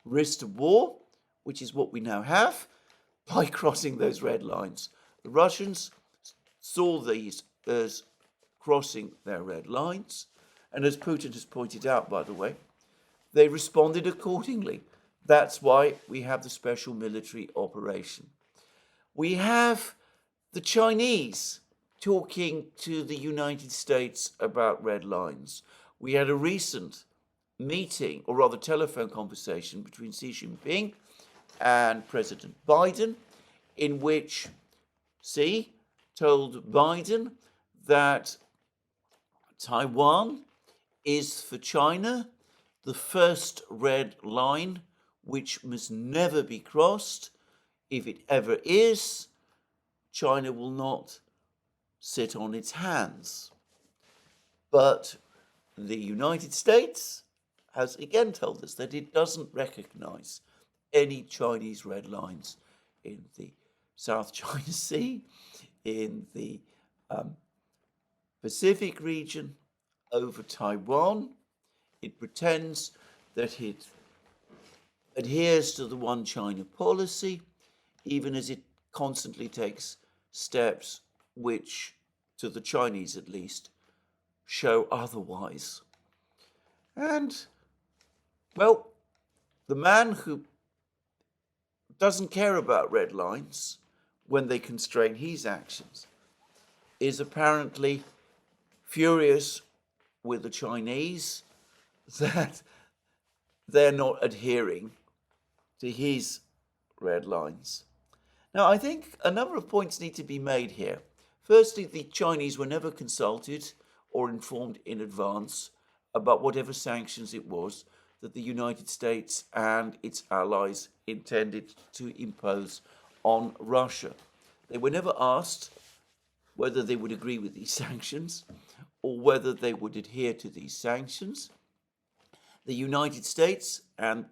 risked a war, which is what we now have, by crossing those red lines. The Russians saw these as crossing their red lines, and as Putin has pointed out, by the way, they responded accordingly. That's why we have the special military operation. We have the Chinese talking to the United States about red lines. We had a recent meeting, or rather telephone conversation, between Xi Jinping and President Biden, in which Xi told Biden that Taiwan is for China the first red line which must never be crossed. If it ever is, China will not sit on its hands. But the United States has again told us that it doesn't recognize any Chinese red lines in the South China Sea, in the Pacific region, over Taiwan. It pretends that it adheres to the one China policy, even as it constantly takes steps which, to the Chinese at least, show otherwise. And, well, the man who doesn't care about red lines when they constrain his actions is apparently furious with the Chinese that they're not adhering to his red lines. Now, I think a number of points need to be made here. Firstly, the Chinese were never consulted or informed in advance about whatever sanctions it was that the United States and its allies intended to impose on Russia. They were never asked whether they would agree with these sanctions or whether they would adhere to these sanctions. The United States and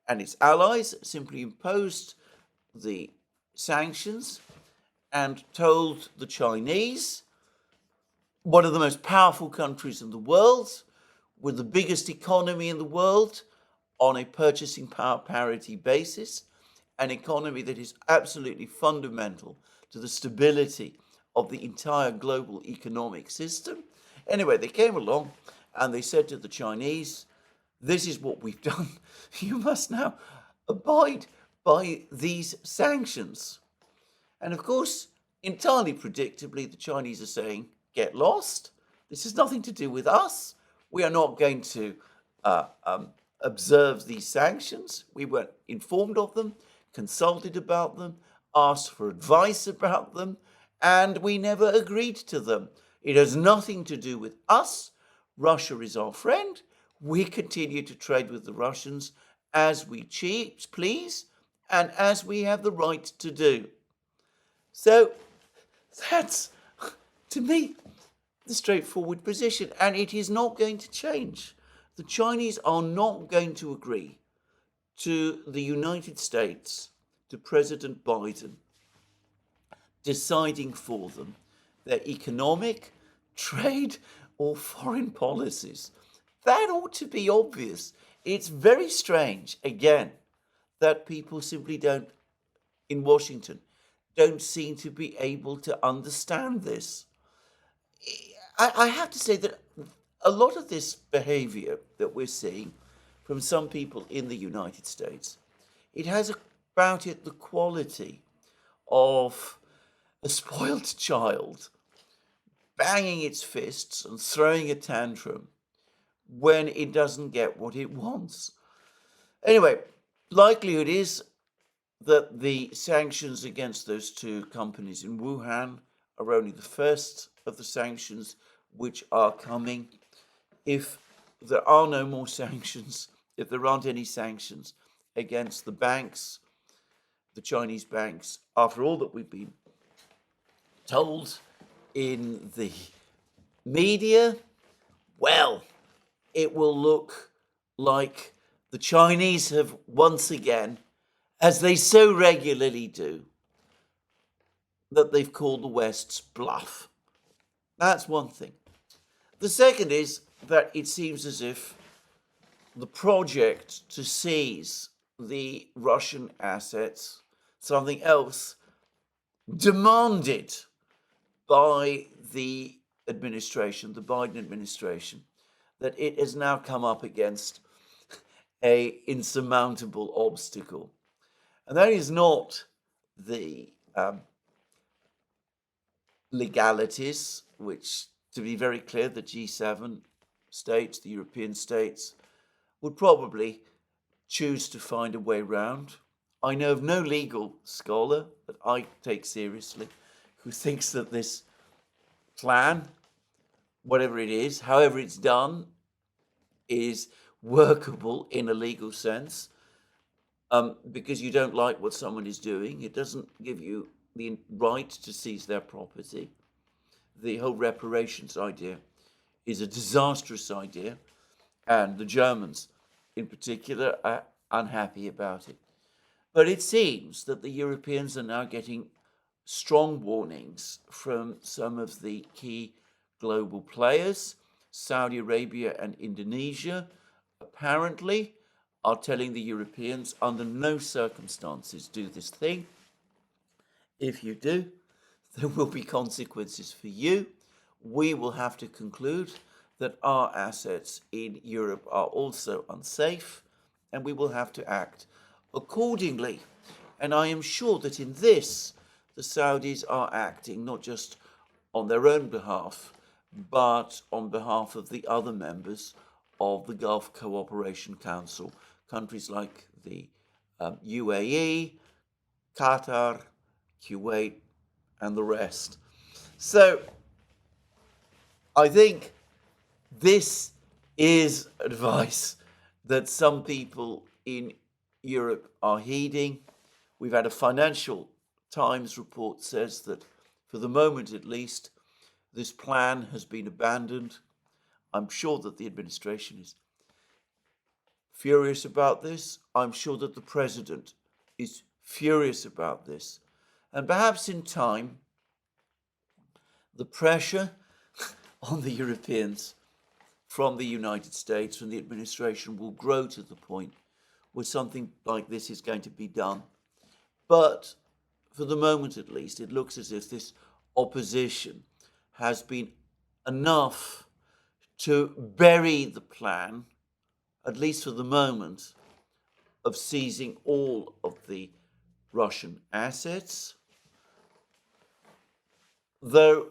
its allies simply imposed the sanctions and told the Chinese, one of the most powerful countries in the world, with the biggest economy in the world, on a purchasing power parity basis, an economy that is absolutely fundamental to the stability of the entire global economic system. Anyway, they came along and they said to the Chinese, this is what we've done. You must now abide by these sanctions. And of course, entirely predictably, the Chinese are saying, get lost. This has nothing to do with us. We are not going to observe these sanctions. We weren't informed of them, consulted about them, asked for advice about them, and we never agreed to them. It has nothing to do with us. Russia is our friend. We continue to trade with the Russians as we please and as we have the right to do. So that's, to me, the straightforward position, and it is not going to change. The Chinese are not going to agree to the United States, to President Biden, deciding for them their economic, trade, or foreign policies. That ought to be obvious. It's very strange, again, that people simply don't, in Washington, don't seem to be able to understand this. I have to say that a lot of this behavior that we're seeing from some people in the United States, it has about it the quality of a spoiled child banging its fists and throwing a tantrum when it doesn't get what it wants. Anyway, likelihood is that the sanctions against those two companies in Wuhan are only the first of the sanctions which are coming. If there are no more sanctions, if there aren't any sanctions against the banks, the Chinese banks, after all that we've been told in the media, well, it will look like the Chinese have once again, as they so regularly do, that they've called the West's bluff. That's one thing. The second is that it seems as if the project to seize the Russian assets, something else demanded by the administration, the Biden administration, that it has now come up against an insurmountable obstacle. And that is not the legalities, which, to be very clear, the G7 states, the European states, would probably choose to find a way round. I know of no legal scholar that I take seriously who thinks that this plan, whatever it is, however it's done, is workable in a legal sense, because you don't like what someone is doing. It doesn't give you the right to seize their property. The whole reparations idea is a disastrous idea, and the Germans in particular are unhappy about it. But it seems that the Europeans are now getting strong warnings from some of the key global players. Saudi Arabia and Indonesia apparently are telling the Europeans, under no circumstances do this thing. If you do, there will be consequences for you. We will have to conclude that our assets in Europe are also unsafe, and we will have to act accordingly. And I am sure that in this, the Saudis are acting not just on their own behalf, but on behalf of the other members of the Gulf Cooperation Council, countries like the UAE, Qatar, Kuwait, and the rest. So I think this is advice that some people in Europe are heeding. We've had a Financial Times report says that, for the moment at least, this plan has been abandoned. I'm sure that the administration is furious about this. I'm sure that the president is furious about this. And perhaps in time, the pressure on the Europeans from the United States, from the administration, will grow to the point where something like this is going to be done. But for the moment at least, it looks as if this opposition has been enough to bury the plan, at least for the moment, of seizing all of the Russian assets. Though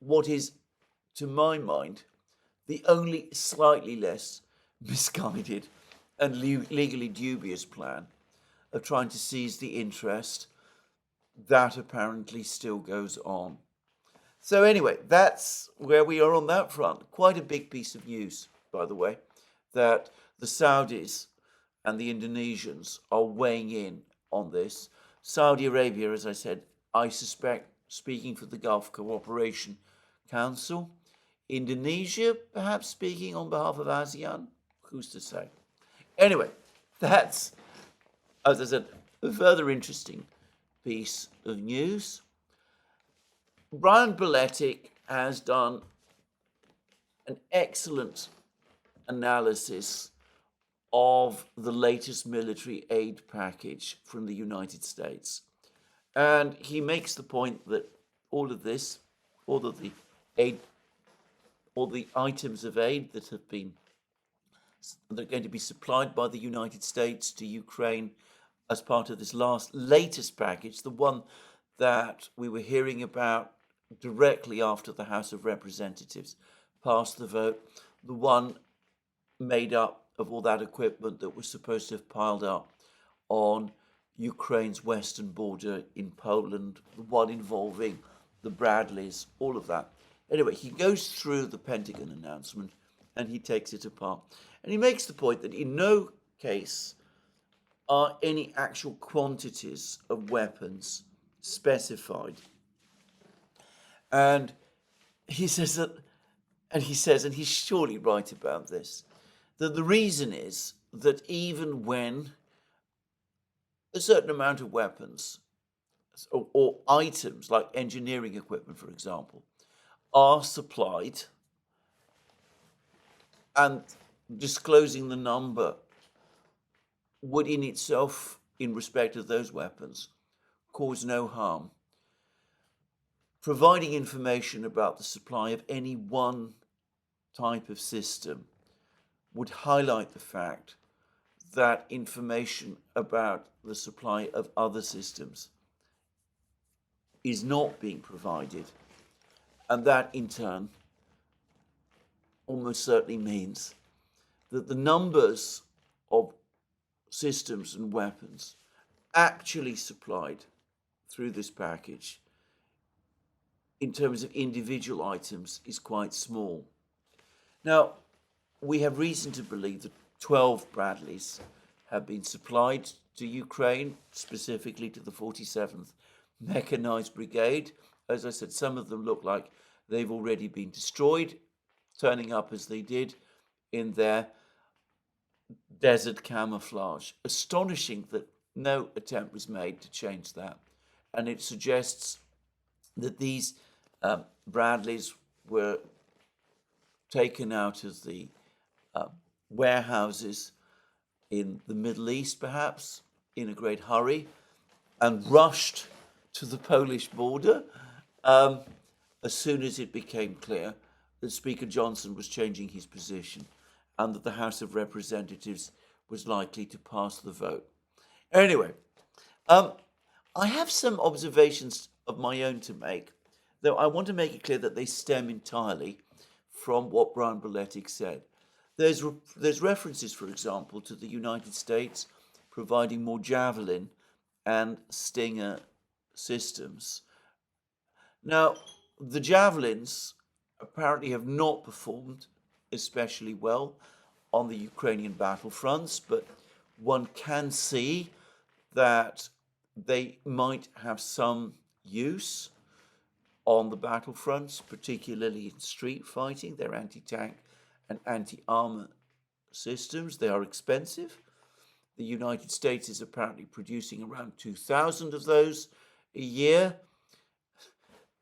what is, to my mind, the only slightly less misguided and legally dubious plan of trying to seize the interest, that apparently still goes on. So anyway, that's where we are on that front. Quite a big piece of news, by the way, that the Saudis and the Indonesians are weighing in on this. Saudi Arabia, as I said, I suspect, speaking for the Gulf Cooperation Council. Indonesia, perhaps speaking on behalf of ASEAN. Who's to say? Anyway, that's, as I said, a further interesting piece of news. Brian Beletic has done an excellent analysis of the latest military aid package from the United States. And he makes the point that all of this, all of the aid, all the items of aid that are going to be supplied by the United States to Ukraine as part of this latest package, the one that we were hearing about directly after the House of Representatives passed the vote, the one made up of all that equipment that was supposed to have piled up on Ukraine's western border in Poland, the one involving the Bradleys, all of that. Anyway, he goes through the Pentagon announcement and he takes it apart. And he makes the point that in no case are any actual quantities of weapons specified. And he says that, and he's surely right about this, that the reason is that even when a certain amount of weapons or items like engineering equipment, for example, are supplied, and disclosing the number would in itself, in respect of those weapons, cause no harm. Providing information about the supply of any one type of system would highlight the fact that information about the supply of other systems is not being provided, and that in turn almost certainly means that the numbers of systems and weapons actually supplied through this package in terms of individual items is quite small. Now, we have reason to believe that 12 Bradleys have been supplied to Ukraine, specifically to the 47th Mechanized Brigade. As I said, some of them look like they've already been destroyed, turning up as they did in their desert camouflage. Astonishing that no attempt was made to change that. And it suggests that these Bradleys were taken out of the warehouses in the Middle East, perhaps, in a great hurry, and rushed to the Polish border as soon as it became clear that Speaker Johnson was changing his position and that the House of Representatives was likely to pass the vote. Anyway, I have some observations of my own to make, though I want to make it clear that they stem entirely from what Brian Boletic said. There's references, for example, to the United States providing more Javelin and Stinger systems. Now, the Javelins apparently have not performed especially well on the Ukrainian battlefronts, but one can see that they might have some use on the battlefronts, particularly in street fighting. They're anti-tank and anti-armor systems. They are expensive. The United States is apparently producing around 2,000 of those a year.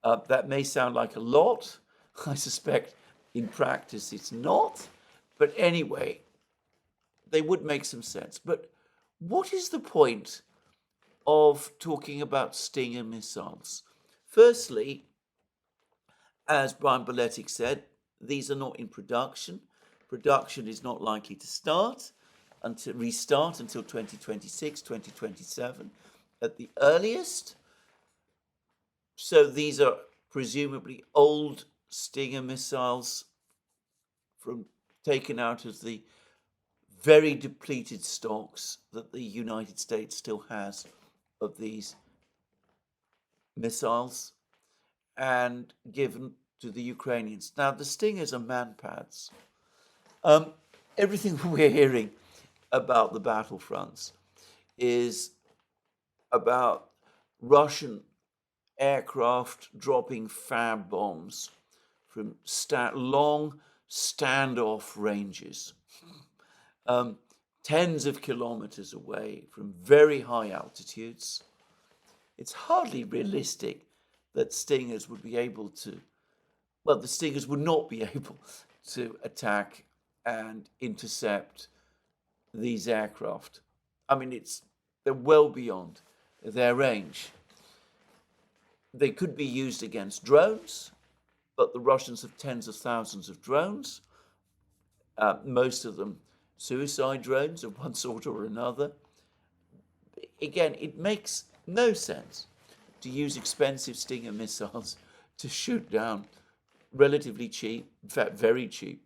That may sound like a lot. I suspect in practice it's not. But anyway, they would make some sense. But what is the point of talking about Stinger missiles? Firstly, as Brian Boletic said, these are not in production. Production is not likely to restart until 2026, 2027 at the earliest. So these are presumably old Stinger missiles taken out of the very depleted stocks that the United States still has of these missiles and given to the Ukrainians. Now, the Stingers are man-pads. Everything we're hearing about the battlefronts is about Russian aircraft dropping fab bombs from long standoff ranges, tens of kilometers away from very high altitudes. It's hardly realistic that Stingers would be able to, the Stingers would not be able to attack and intercept these aircraft. I mean, they're well beyond their range. They could be used against drones, but the Russians have tens of thousands of drones, most of them suicide drones of one sort or another. Again, it makes no sense to use expensive Stinger missiles to shoot down relatively cheap, in fact very cheap,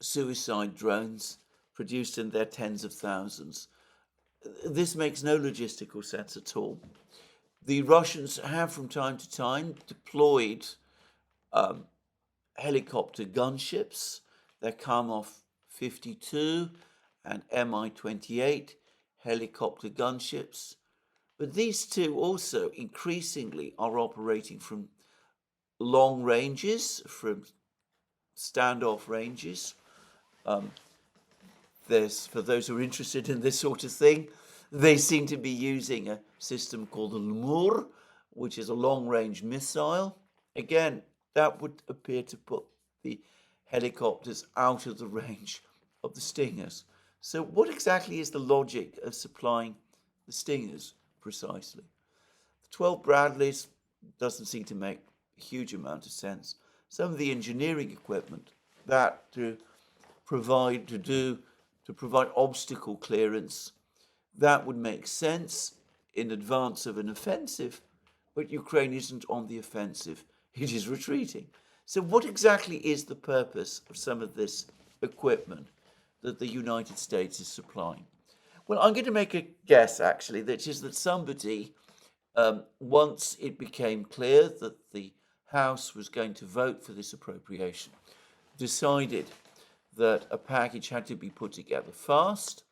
suicide drones produced in their tens of thousands. This makes no logistical sense at all. The Russians have from time to time deployed helicopter gunships. They're Kamov 52 and Mi-28 helicopter gunships. But these two also increasingly are operating from long ranges, from standoff ranges. For those who are interested in this sort of thing, they seem to be using a system called the Lemur, which is a long-range missile. Again, that would appear to put the helicopters out of the range of the Stingers. So what exactly is the logic of supplying the Stingers precisely? The 12 Bradleys doesn't seem to make a huge amount of sense. Some of the engineering equipment that to provide obstacle clearance, that would make sense in advance of an offensive, but Ukraine isn't on the offensive, it is retreating. So what exactly is the purpose of some of this equipment that the United States is supplying? Well, I'm going to make a guess, actually, that is that somebody, once it became clear that the House was going to vote for this appropriation, decided that a package had to be put together fast.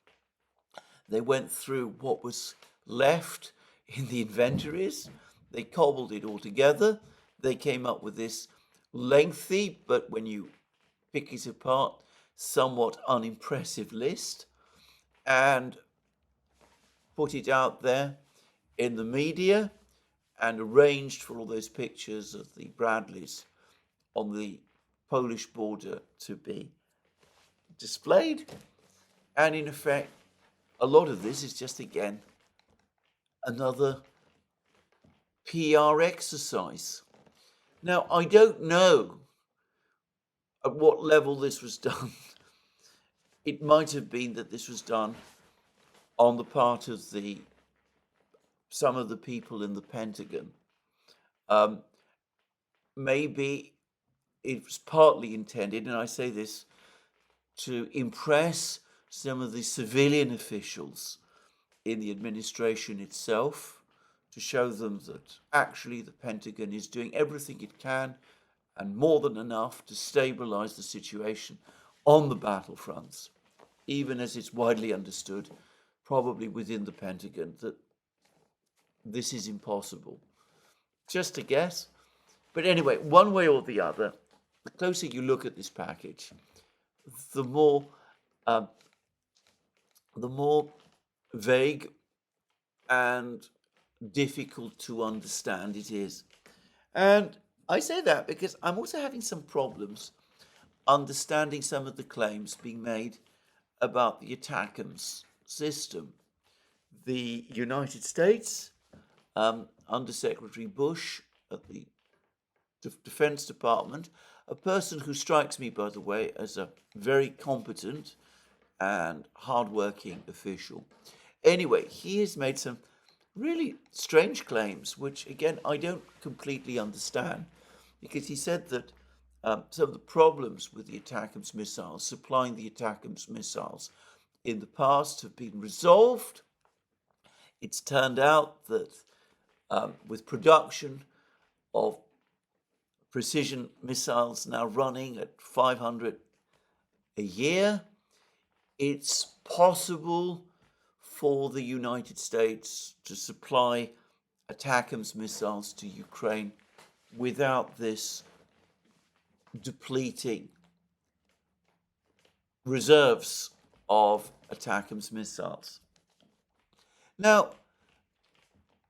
They went through what was left in the inventories. They cobbled it all together. They came up with this lengthy, but when you pick it apart, somewhat unimpressive list, and put it out there in the media and arranged for all those pictures of the Bradleys on the Polish border to be displayed. And in effect, a lot of this is just, again, another PR exercise. Now, I don't know at what level this was done. It might have been that this was done on the part of some of the people in the Pentagon. Maybe it was partly intended, and I say this to impress some of the civilian officials in the administration itself, to show them that actually the Pentagon is doing everything it can and more than enough to stabilize the situation on the battlefronts, even as it's widely understood, probably within the Pentagon, that this is impossible. Just a guess. But anyway, one way or the other, the closer you look at this package, the more vague and difficult to understand it is. And I say that because I'm also having some problems understanding some of the claims being made about the ATACMS system. The United States, Under Secretary Bush at the Defense Department, a person who strikes me, by the way, as a very competent and hardworking official. Anyway, he has made some really strange claims, which, again, I don't completely understand, because he said that some of the problems with the ATACMS missiles, supplying the ATACMS missiles in the past, have been resolved. It's turned out that with production of precision missiles now running at 500 a year, it's possible for the United States to supply ATACMS missiles to Ukraine without this depleting reserves of ATACMS missiles. Now,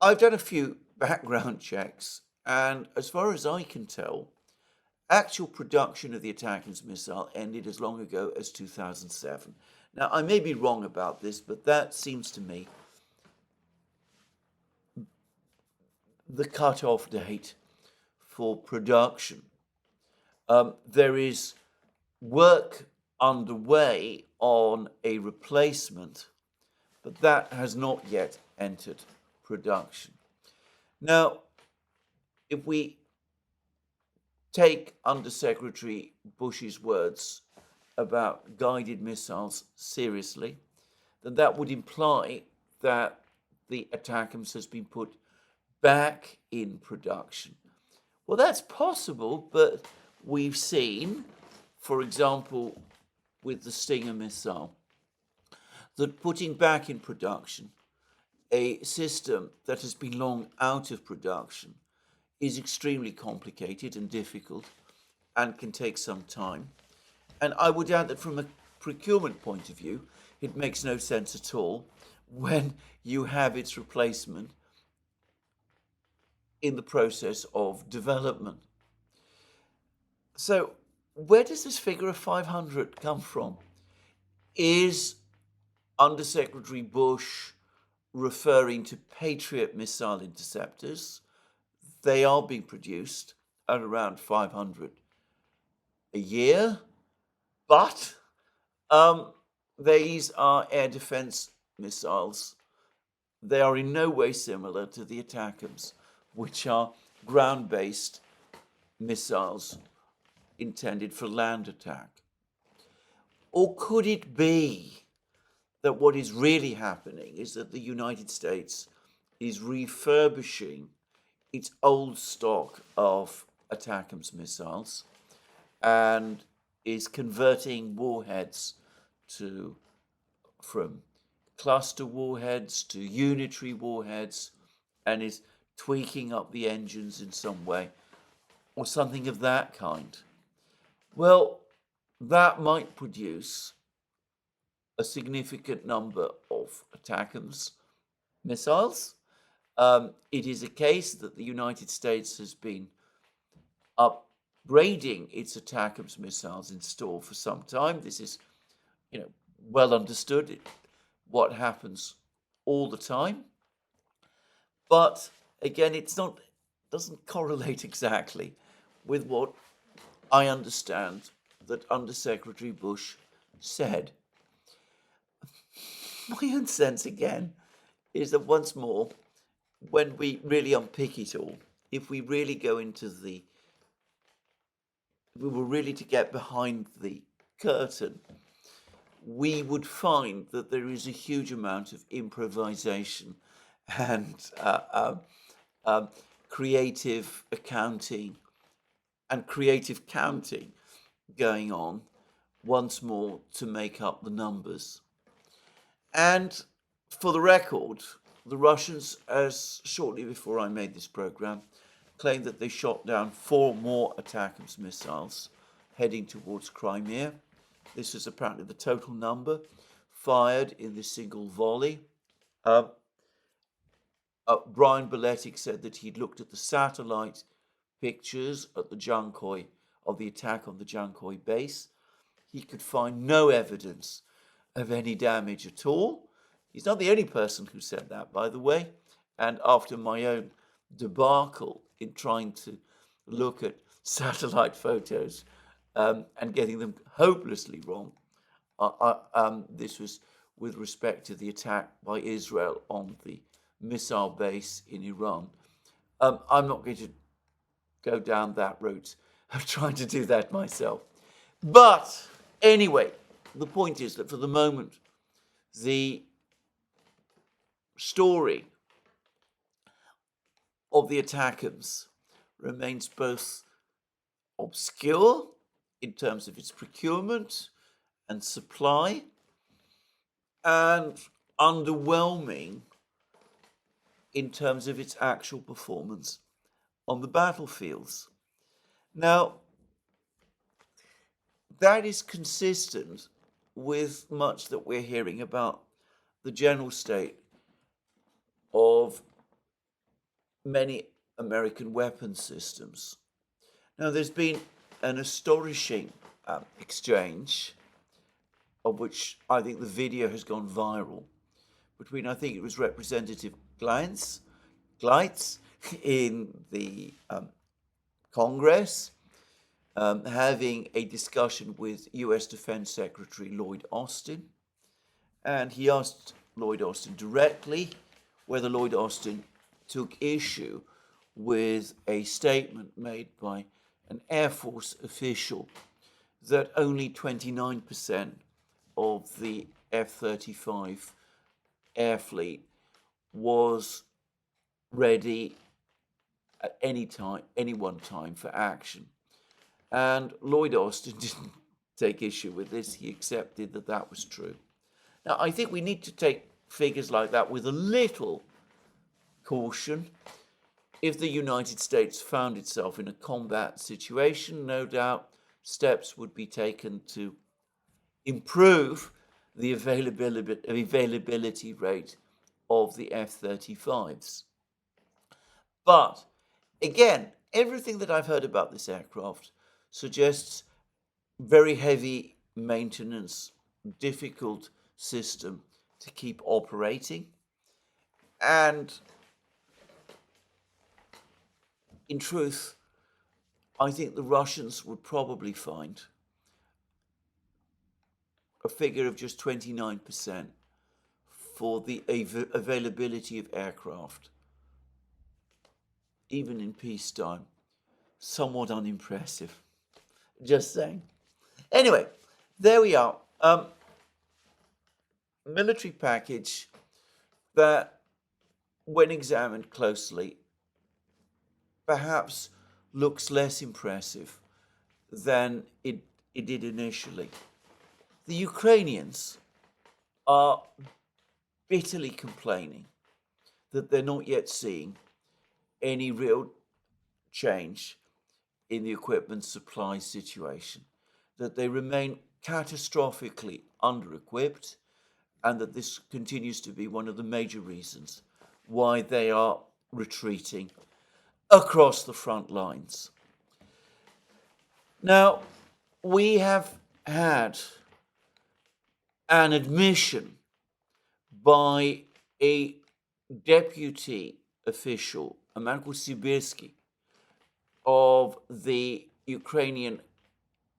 I've done a few background checks, and as far as I can tell, actual production of the ATACMS missile ended as long ago as 2007. Now, I may be wrong about this, but that seems to me the cut-off date for production. There is work underway on a replacement, but that has not yet entered production. Now, if we take Under Secretary Bush's words about guided missiles seriously, then that would imply that the ATACMS has been put back in production. Well, that's possible, but we've seen, for example, with the Stinger missile, that putting back in production a system that has been long out of production is extremely complicated and difficult and can take some time. And I would add that from a procurement point of view, it makes no sense at all when you have its replacement in the process of development. So where does this figure of 500 come from? Is Undersecretary Bush referring to Patriot missile interceptors? They are being produced at around 500 a year, but these are air defense missiles. They are in no way similar to the ATACMS, which are ground-based missiles intended for land attack. Or could it be that what is really happening is that the United States is refurbishing its old stock of ATACMS missiles and is converting warheads from cluster warheads to unitary warheads, and is tweaking up the engines in some way, or something of that kind? Well, that might produce a significant number of ATACMS missiles. It is a case that the United States has been upgrading its ATACMS missiles installed for some time. This is, well understood. What happens all the time. But again, doesn't correlate exactly with what I understand that Undersecretary Bush said. My own sense again is that once more, when we really unpick it all, if we really go into we were really to get behind the curtain, we would find that there is a huge amount of improvisation and creative accounting and creative counting going on once more to make up the numbers. And for the record, the Russians, as shortly before I made this program, claimed that they shot down 4 more ATACMS missiles heading towards Crimea. This is apparently the total number fired in this single volley. Brian Beletic said that he'd looked at the satellite pictures at the Jankoy of the attack on the Jankoy base. He could find no evidence of any damage at all. He's not the only person who said that, by the way. And after my own debacle in trying to look at satellite photos and getting them hopelessly wrong, this was with respect to the attack by Israel on the missile base in Iran. I'm not going to go down that route of trying to do that myself. But anyway, the point is that for the moment, the story of the ATACMS remains both obscure in terms of its procurement and supply, and underwhelming in terms of its actual performance on the battlefields. Now, that is consistent with much that we're hearing about the general state of many American weapons systems. Now, there's been an astonishing exchange, of which I think the video has gone viral, between, I think it was Representative Gleitz in the Congress, having a discussion with US Defense Secretary Lloyd Austin. And he asked Lloyd Austin directly whether Lloyd Austin took issue with a statement made by an Air Force official that only 29% of the F-35 air fleet was ready at any one time for action. And Lloyd Austin didn't take issue with this. He accepted that that was true. Now, I think we need to take figures like that with a little caution. If the United States found itself in a combat situation, no doubt steps would be taken to improve the availability rate of the F-35s. But again, everything that I've heard about this aircraft suggests very heavy maintenance, difficult system to keep operating. And in truth, I think the Russians would probably find a figure of just 29% for the availability of aircraft, even in peacetime, somewhat unimpressive. Just saying. Anyway, there we are. Military package that, when examined closely, perhaps looks less impressive than it did initially. The Ukrainians are bitterly complaining that they're not yet seeing any real change in the equipment supply situation, that they remain catastrophically under-equipped, and that this continues to be one of the major reasons why they are retreating across the front lines. Now, we have had an admission by a deputy official, a Mercouris, of the Ukrainian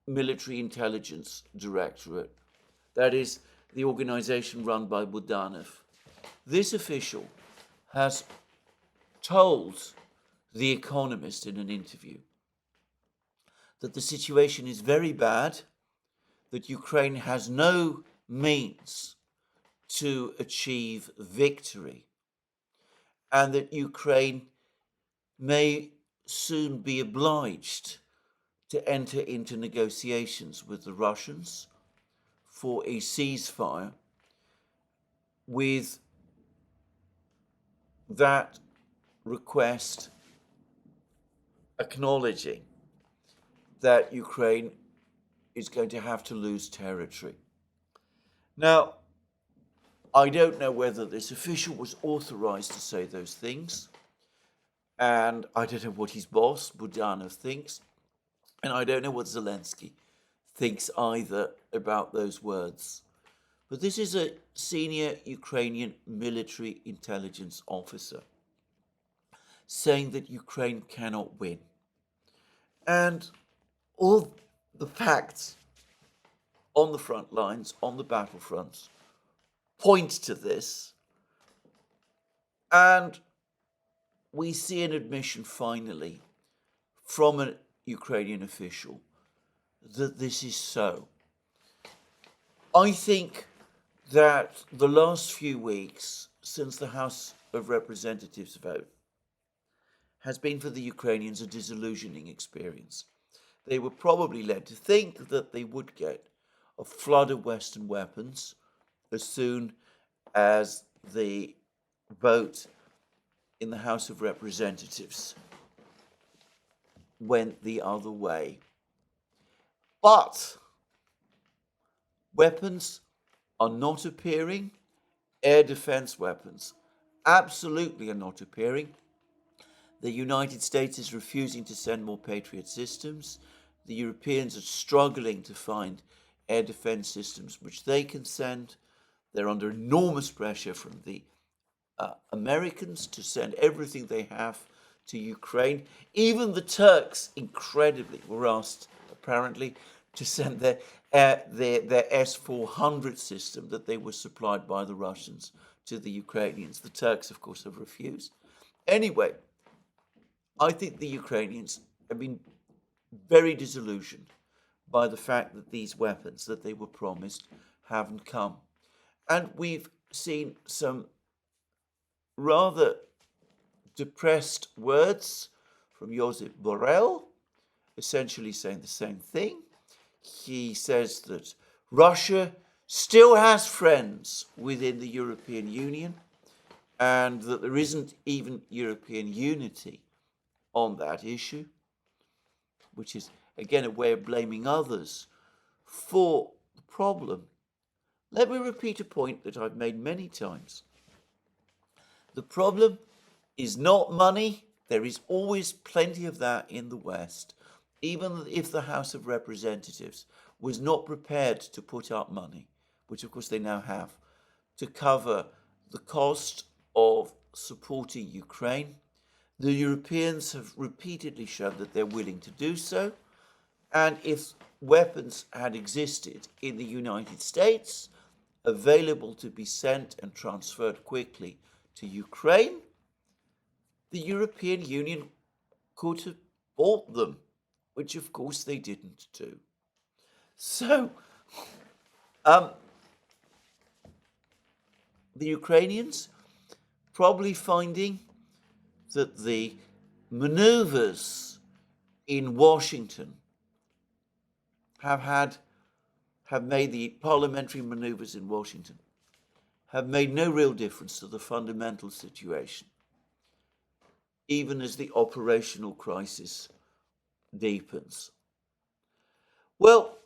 Military Intelligence Directorate, that is the organization run by Budanov. This official has told The Economist in an interview that the situation is very bad, that Ukraine has no means to achieve victory, and that Ukraine may soon be obliged to enter into negotiations with the Russians for a ceasefire, with that request acknowledging that Ukraine is going to have to lose territory. Now, I don't know whether this official was authorized to say those things, and I don't know what his boss, Budanov, thinks, and I don't know what Zelensky thinks either about those words. But this is a senior Ukrainian military intelligence officer saying that Ukraine cannot win. And all the facts on the front lines, on the battlefronts, point to this. And we see an admission finally from a Ukrainian official that this is so. I think that the last few weeks since the House of Representatives vote has been for the Ukrainians a disillusioning experience. They were probably led to think that they would get a flood of Western weapons as soon as the vote in the House of Representatives went the other way. But weapons are not appearing. Air defense weapons absolutely are not appearing. The United States is refusing to send more Patriot systems. The Europeans are struggling to find air defense systems which they can send. They're under enormous pressure from the Americans to send everything they have to Ukraine. Even the Turks, incredibly, were asked, apparently, to send their S-400 system that they were supplied by the Russians to the Ukrainians. The Turks, of course, have refused. Anyway, I think the Ukrainians have been very disillusioned by the fact that these weapons that they were promised haven't come. And we've seen some rather depressed words from Josep Borrell, essentially saying the same thing. He says that Russia still has friends within the European Union and that there isn't even European unity on that issue, which is, again, a way of blaming others for the problem. Let me repeat a point that I've made many times. The problem is not money. There is always plenty of that in the West, even if the House of Representatives was not prepared to put up money, which of course they now have, to cover the cost of supporting Ukraine. The Europeans have repeatedly shown that they're willing to do so. And if weapons had existed in the United States, available to be sent and transferred quickly to Ukraine, the European Union could have bought them, which of course they didn't do. So, the Ukrainians probably finding that the maneuvers in Washington have made the parliamentary maneuvers in Washington have made no real difference to the fundamental situation, even as the operational crisis deepens. Well,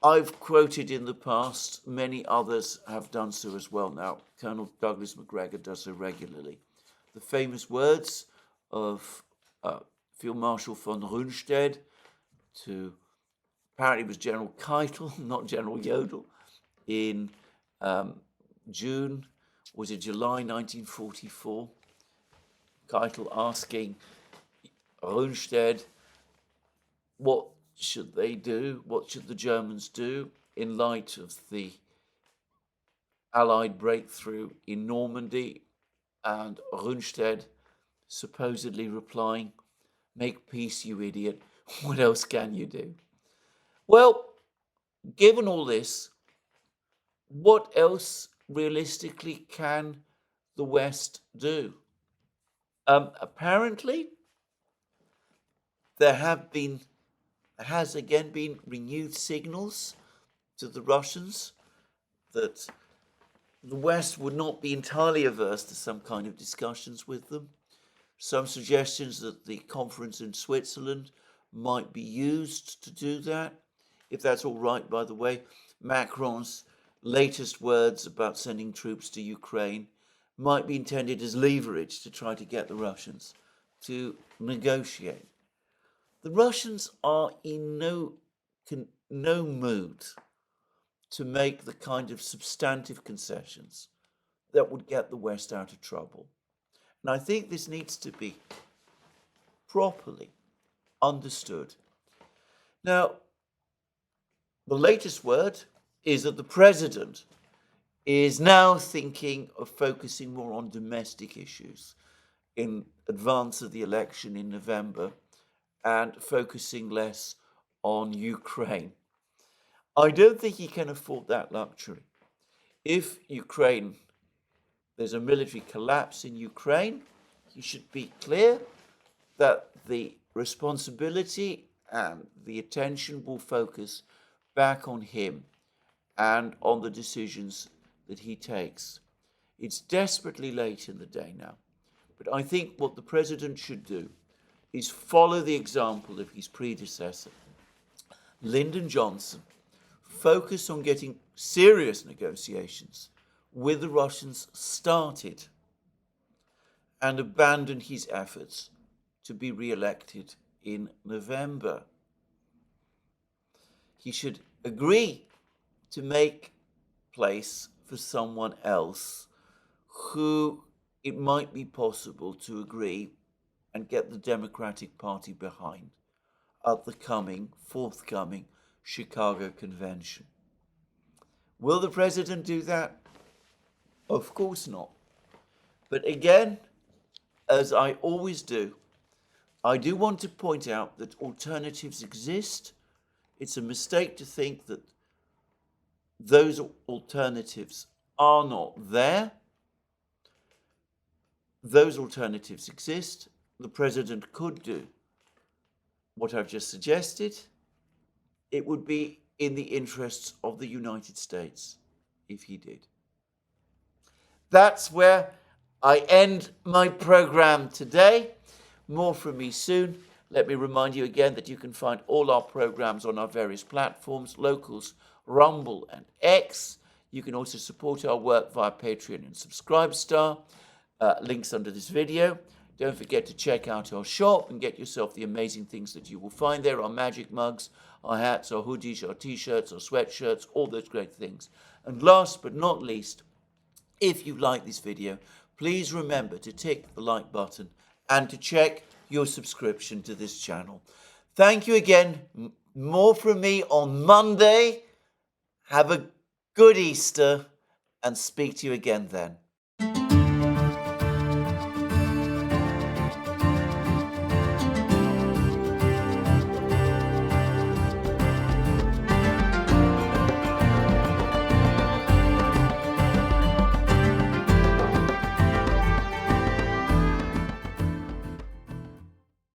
I've quoted in the past, many others have done so as well now. Colonel Douglas Macgregor does so regularly. The famous words of Field Marshal von Rundstedt to, apparently it was General Keitel, not General Jodl, in July 1944. Keitel asking Rundstedt, what should they do? What should the Germans do in light of the Allied breakthrough in Normandy? And Rundstedt supposedly replying, make peace, you idiot. What else can you do? Well, given all this, what else realistically can the West do? Apparently, there has again been renewed signals to the Russians that the West would not be entirely averse to some kind of discussions with them. Some suggestions that the conference in Switzerland might be used to do that. If that's all right, by the way, Macron's latest words about sending troops to Ukraine might be intended as leverage to try to get the Russians to negotiate. The Russians are in no mood to make the kind of substantive concessions that would get the West out of trouble. And I think this needs to be properly understood. Now, the latest word is that the president is now thinking of focusing more on domestic issues in advance of the election in November and focusing less on Ukraine. I don't think he can afford that luxury. If there's a military collapse in Ukraine, he should be clear that the responsibility and the attention will focus back on him and on the decisions that he takes. It's desperately late in the day now, but I think what the president should do is follow the example of his predecessor, Lyndon Johnson, focus on getting serious negotiations with the Russians started, and abandon his efforts to be re-elected in November. He should agree to make place for someone else who it might be possible to agree and get the Democratic Party behind at the forthcoming Chicago Convention. Will the president do that? Of course not. But again, as I always do, I do want to point out that alternatives exist. It's a mistake to think that those alternatives are not there. Those alternatives exist. The president could do what I've just suggested. It would be in the interests of the United States if he did. That's where I end my program today. More from me soon. Let me remind you again that you can find all our programs on our various platforms, Locals, Rumble and X. You can also support our work via Patreon and Subscribestar. Links under this video. Don't forget to check out our shop and get yourself the amazing things that you will find there. Our magic mugs, our hats, our hoodies, our t-shirts, our sweatshirts, all those great things. And last but not least, if you like this video, please remember to tick the like button and to check your subscription to this channel. Thank you again. More from me on Monday. Have a good Easter and speak to you again then.